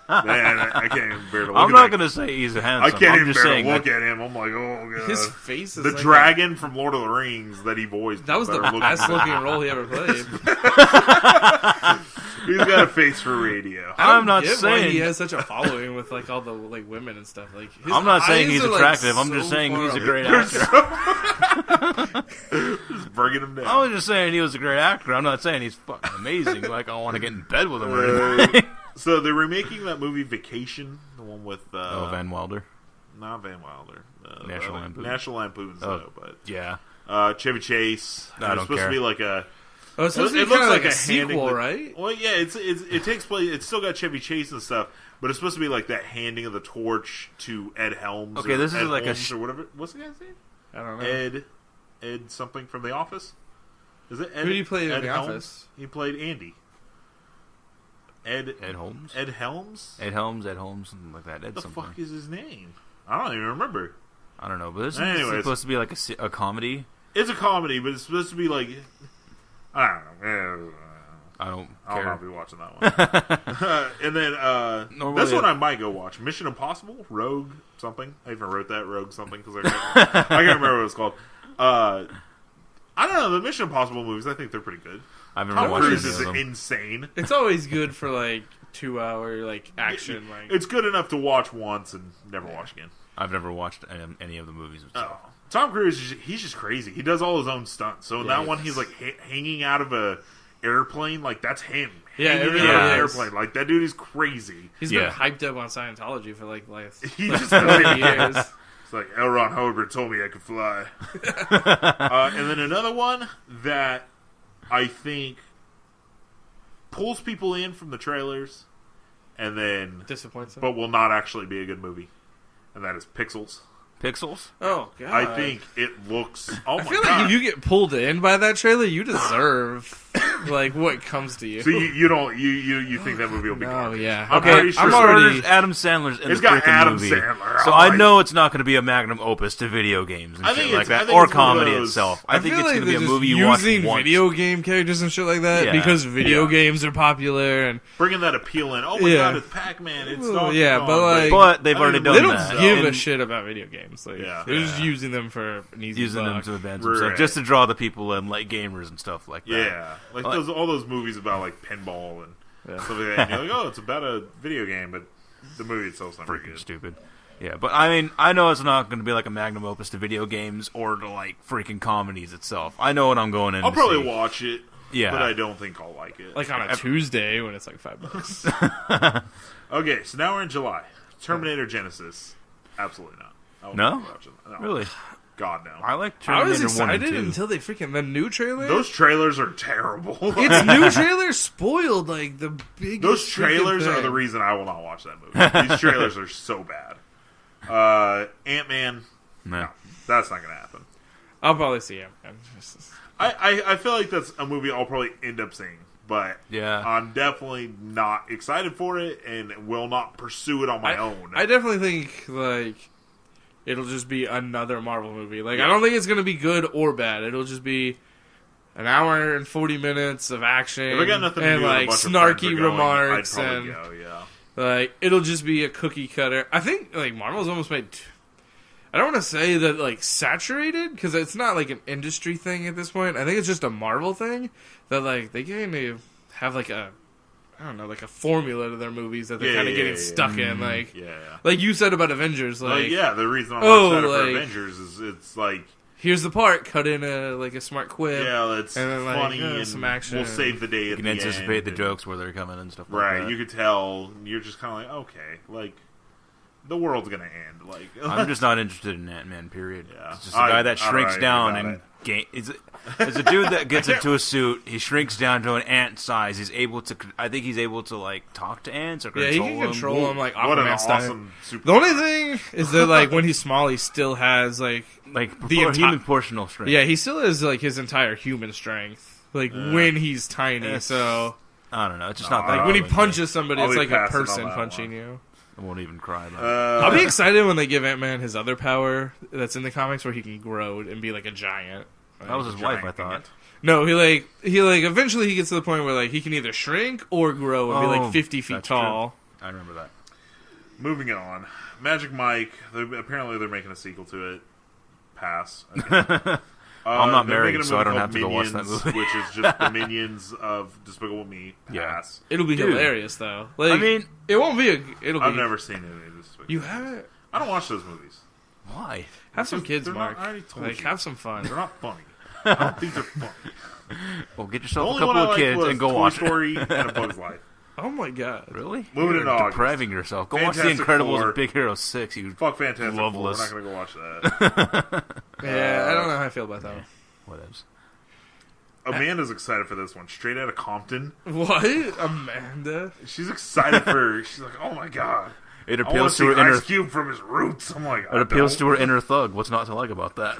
Man, I can't even bear to look I'm not going to say he's handsome. I can't even bear to look at him. I'm like, oh god. His face is the like dragon from Lord of the Rings that he voiced. That was the best looking role he ever played. He's got a face for radio. I'm not saying why he has such a following with like all the like women and stuff. Like, I'm not saying he's attractive. I'm just saying he's a great actor. Just bringing him down. I was just saying he was a great actor. I'm not saying he's fucking amazing. Like, I want to get in bed with him or anything. So they're remaking that movie Vacation, the one with Van Wilder. Not Van Wilder. National Lampoon. National Lampoon's but yeah. Chevy Chase. I don't supposed care. to be like a. Oh, it's supposed to be kind of like a sequel, right? Well, yeah, it takes place. It's still got Chevy Chase and stuff, but it's supposed to be like that handing of the torch to Ed Helms. Okay, this is like Holmes or whatever. What's the guy's name? I don't know. Ed something from The Office. Is it Ed? Who do you play in The Helms? Office? He played Andy. Ed Holmes? Ed Helms? Ed Holmes, something like that. What the fuck is his name? I don't even remember. I don't know, but this is supposed to be like a comedy. It's a comedy, but it's supposed to be like... I don't know. I don't care. I'll not be watching that one. And then this one I might go watch. Mission Impossible? Rogue something? I even wrote that, Rogue something, because I can't remember what it's called. I don't know, the Mission Impossible movies, I think they're pretty good. I've never Tom watched Cruise any is of them. insane. It's always good for like 2 hour like action. Like, it's good enough to watch once and never watch again. I've never watched any of the movies. Tom Cruise, he's just crazy. He does all his own stunts. So in that one, he's like hanging out of a Airplane, like that's him. Yeah, it really Hanging out of an is. Airplane, like that dude is crazy. He's been hyped up on Scientology for like He just 30 years. It's like L. Ron Hubbard told me I could fly. And then another one that I think pulls people in from the trailers, and then Disappoints him. but will not actually be a good movie, and that is Pixels. Pixels? Oh god! I think it looks. Oh I my feel god! like if you get pulled in by that trailer, you deserve like what comes to you. So you think that movie will be? Oh garbage. yeah. I'm Okay, pretty sure. I'm already. Adam Sandler's in It's the got freaking Adam movie. Sandler. So Oh, I know it's not going to be a magnum opus to video games and I shit think like it's- I that, think or it's one of comedy those- itself. I I think feel it's like going to be a they're movie just you watch using once. video game characters and shit like that Yeah. because video Yeah. games are popular and bringing that appeal in. Oh my Yeah. god, it's Pac-Man. It's Well, Donkey yeah, Kong, but, like- But they've I already mean, done they don't that. give a And shit about video games. Like Yeah. they're just Yeah. using them for an easy using them buck. to advance Right. themselves, just to draw the people in, like gamers and stuff like that. Yeah, like all those movies about like pinball and stuff like that. And you're like, oh, it's about a video game, but the movie itself's not very Freaking good. stupid. Yeah, but I mean, I know it's not going to be like a magnum opus to video games or to like freaking comedies itself. I know what I'm going in. I'll to probably see. watch it, Yeah. but I don't think I'll like it. Like on a Tuesday when it's like $5. Okay, so now we're in July. Terminator Genesis. Absolutely not. I will No? not watch it. No. Really, God, no. I like I was Terminator 1 and excited 2. until they freaking the new trailer. Those trailers are terrible. Its new trailer spoiled like the biggest. Those trailers freaking are the thing. reason I will not watch that movie. These trailers are so bad. Ant-Man. No. No, that's not going to happen. I'll probably see him. I feel like that's a movie I'll probably end up seeing, but Yeah. I'm definitely not excited for it and will not pursue it on my own. I definitely think like it'll just be another Marvel movie. Like I don't think it's gonna be good or bad. It'll just be an hour and 40 minutes of action if I got nothing to and do with a like bunch of friends snarky are going, remarks I'd and probably go, like it'll just be a cookie cutter. I think like Marvel's almost made. I don't want to say that like saturated because it's not like an industry thing at this point. I think it's just a Marvel thing that like they kind of have like a I don't know like a formula to their movies that they're kind of getting stuck in. Like yeah. like you said about Avengers, like Yeah, the reason I'm oh, excited for like- Avengers is it's like, here's the part, cut in a smart quip. yeah, that's and then, like, funny yeah, and some action. we'll save the day You at can the anticipate end the and- jokes where they're coming and stuff like Right, that. you could tell. You're just kind of like, okay, like the world's gonna end. Like I'm just not interested in Ant-Man, period. Yeah. It's just a guy that shrinks alright, down you got and it's a dude that gets into a suit. He shrinks down to an ant size. I think he's able to like talk to ants or Yeah, control he can them. control them like what an Aquaman style. awesome super. The only thing is that like when he's small, he still has like Like The enti- human proportional strength. yeah, he still has like his entire human strength. Like when he's tiny, It's- so I don't know. It's just No, not that. like when he good. punches somebody, I'll it's be like a passing on person that punching one. you. I won't even cry about it. I'll be excited when they give Ant-Man his other power that's in the comics where he can grow and be like a giant. That was his wife, I thought. No, he eventually he gets to the point where like he can either shrink or grow and be Oh, like 50 feet that's tall. I remember that. Moving on, Magic Mike. Apparently, they're making a sequel to it. Pass. Okay. I'm not they're married, making a so I movie don't called have to go watch that Minions, movie. which is just the minions of Despicable Me. Yeah. Pass. It'll be Dude. hilarious though. Like I mean, it won't be a. It'll I've be. never seen any of Despicable. You haven't. I don't watch those movies. why? Have some kids, They're Mark. Not, I already told Like you. have some fun. They're not funny. I don't think they're funny. Well, get The yourself a only couple one I of liked kids was and go Toy watch it. Story and A Bug's Life. Oh my god. Really? Moving You're into August. depraving yourself. Go watch The Fantastic Incredibles Four. and Big Hero 6. You Fuck Fantastic Four. We're Loveless. not going to go watch that. Yeah, I don't know how I feel about that one. whatevs. Amanda's excited for this one. Straight out of Compton. What? Amanda? She's excited for. She's like, oh my god. It I want appeals to to see her inner. Ice Cube from his roots. I'm like, It appeals to her inner thug. What's not to like about that?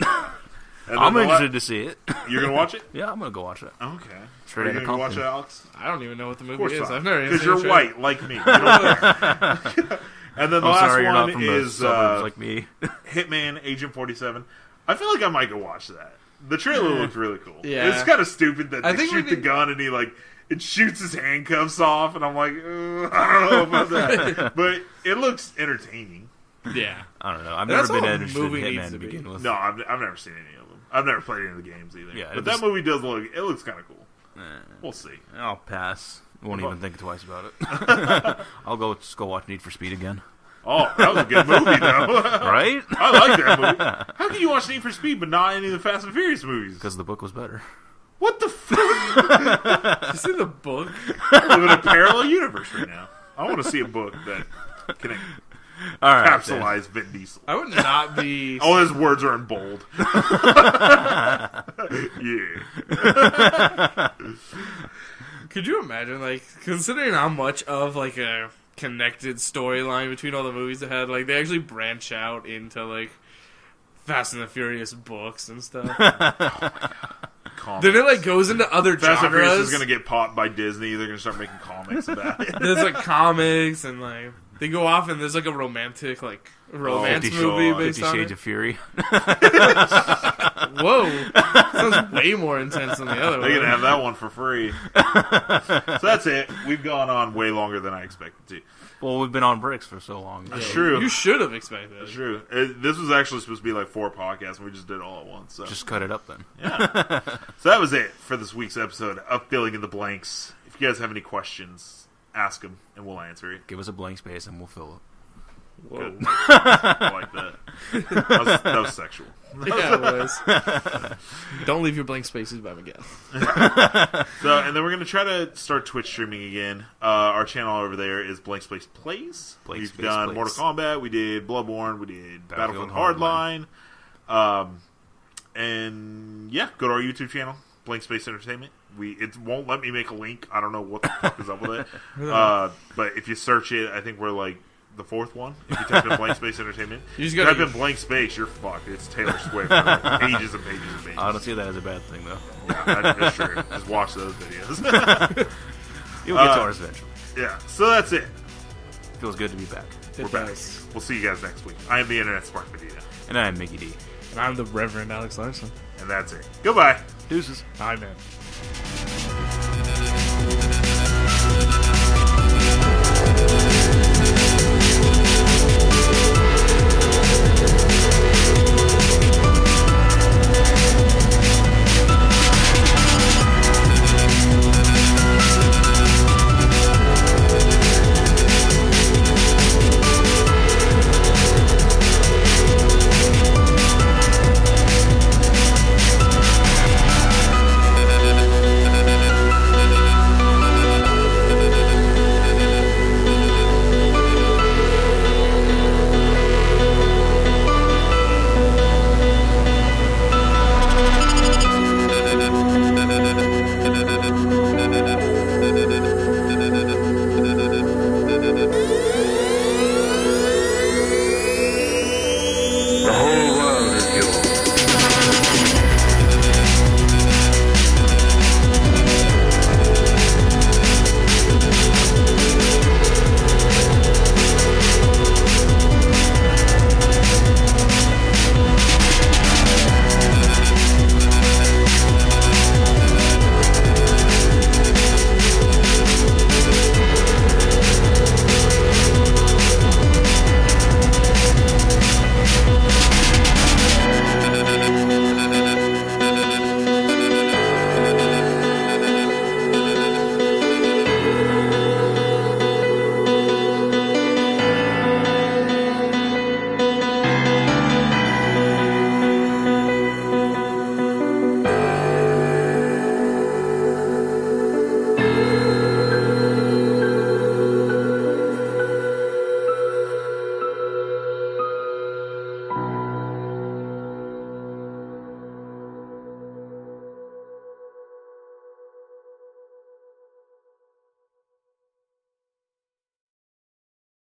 And I'm then interested to see it. You're gonna watch it? Yeah, I'm gonna go watch it. Okay. Straight Are outta you gonna watch Compton. it, Alex? I don't even know what the Of movie course is. not. I've never even Because seen you're the show. white, like me. You don't care. And then the I'm last sorry you're one not from the is suburbs like me. Hitman Agent 47. I feel like I might go watch that. The trailer looked really cool. Yeah. It's kind of stupid that I they think shoot we the need- gun and it shoots his handcuffs off, and I'm like, I don't know about that. But it looks entertaining. Yeah. I don't know. I've That's never been all a interested in movie needs Hitman to to be. begin with. No, I've never seen any of them. I've never played any of the games either. Yeah, but it that was- movie does looks kind of cool. We'll see. I'll pass. Won't even think twice about it. I'll just go watch Need for Speed again. Oh, that was a good movie, though. Right? I like that movie. How can you watch Need for Speed but not any of the Fast and Furious movies? Because the book was better. What the fuck? You see the book? I live in a parallel universe right now. I want to see a book that can All right, capsulize Vin Diesel. I would not be. All his words are in bold. Yeah. Could you imagine, like, considering how much of, like, a connected storyline between all the movies they had, like, they actually branch out into, like, Fast and the Furious books and stuff. Then it, like, goes into other Fast and Furious genres. is going to get popped by Disney. They're going to start making comics about it. There's, like, comics and, like, they go off and there's, like, a romantic, like, romance 50 movie Fifty based on Shades it. of Fury. Whoa. Sounds way more intense than the other They're one. going to have that one for free. So that's it. We've gone on way longer than I expected to. Well, we've been on bricks for so long. That's true. You should have expected it. That's true. This was actually supposed to be like 4 podcasts, and we just did it all at once. So. Just cut it up then. Yeah. So that was it for this week's episode of Filling in the Blanks. If you guys have any questions, ask them, and we'll answer it. Give us a blank space and we'll fill it. Whoa. Good. I like that. That was sexual. Yeah, it was. Don't leave your blank spaces by Miguel. So, and then we're going to try to start Twitch streaming again. Our channel over there is Blank Space Plays. Blank We've Space done Plays. Mortal Kombat. We did Bloodborne. We did Battlefield Battlefield Hardline. And yeah, go to our YouTube channel, Blank Space Entertainment. It won't let me make a link. I don't know what the fuck is up with it. But if you search it, I think we're like the 4th one. If you type in Blank Space Entertainment, You just if you gotta- type in Blank Space, you're fucked. It's Taylor Swift. For pages and pages and pages. I don't see that as a bad thing, though. Yeah, that's true. Just watch those videos. You'll get to ours eventually. Yeah, so that's it. Feels good to be back. We're back. We'll see you guys next week. I am the Internet Spark Video. And I'm Mickey D. And I'm the Reverend Alex Larson. And that's it. Goodbye. Deuces. Hi, man.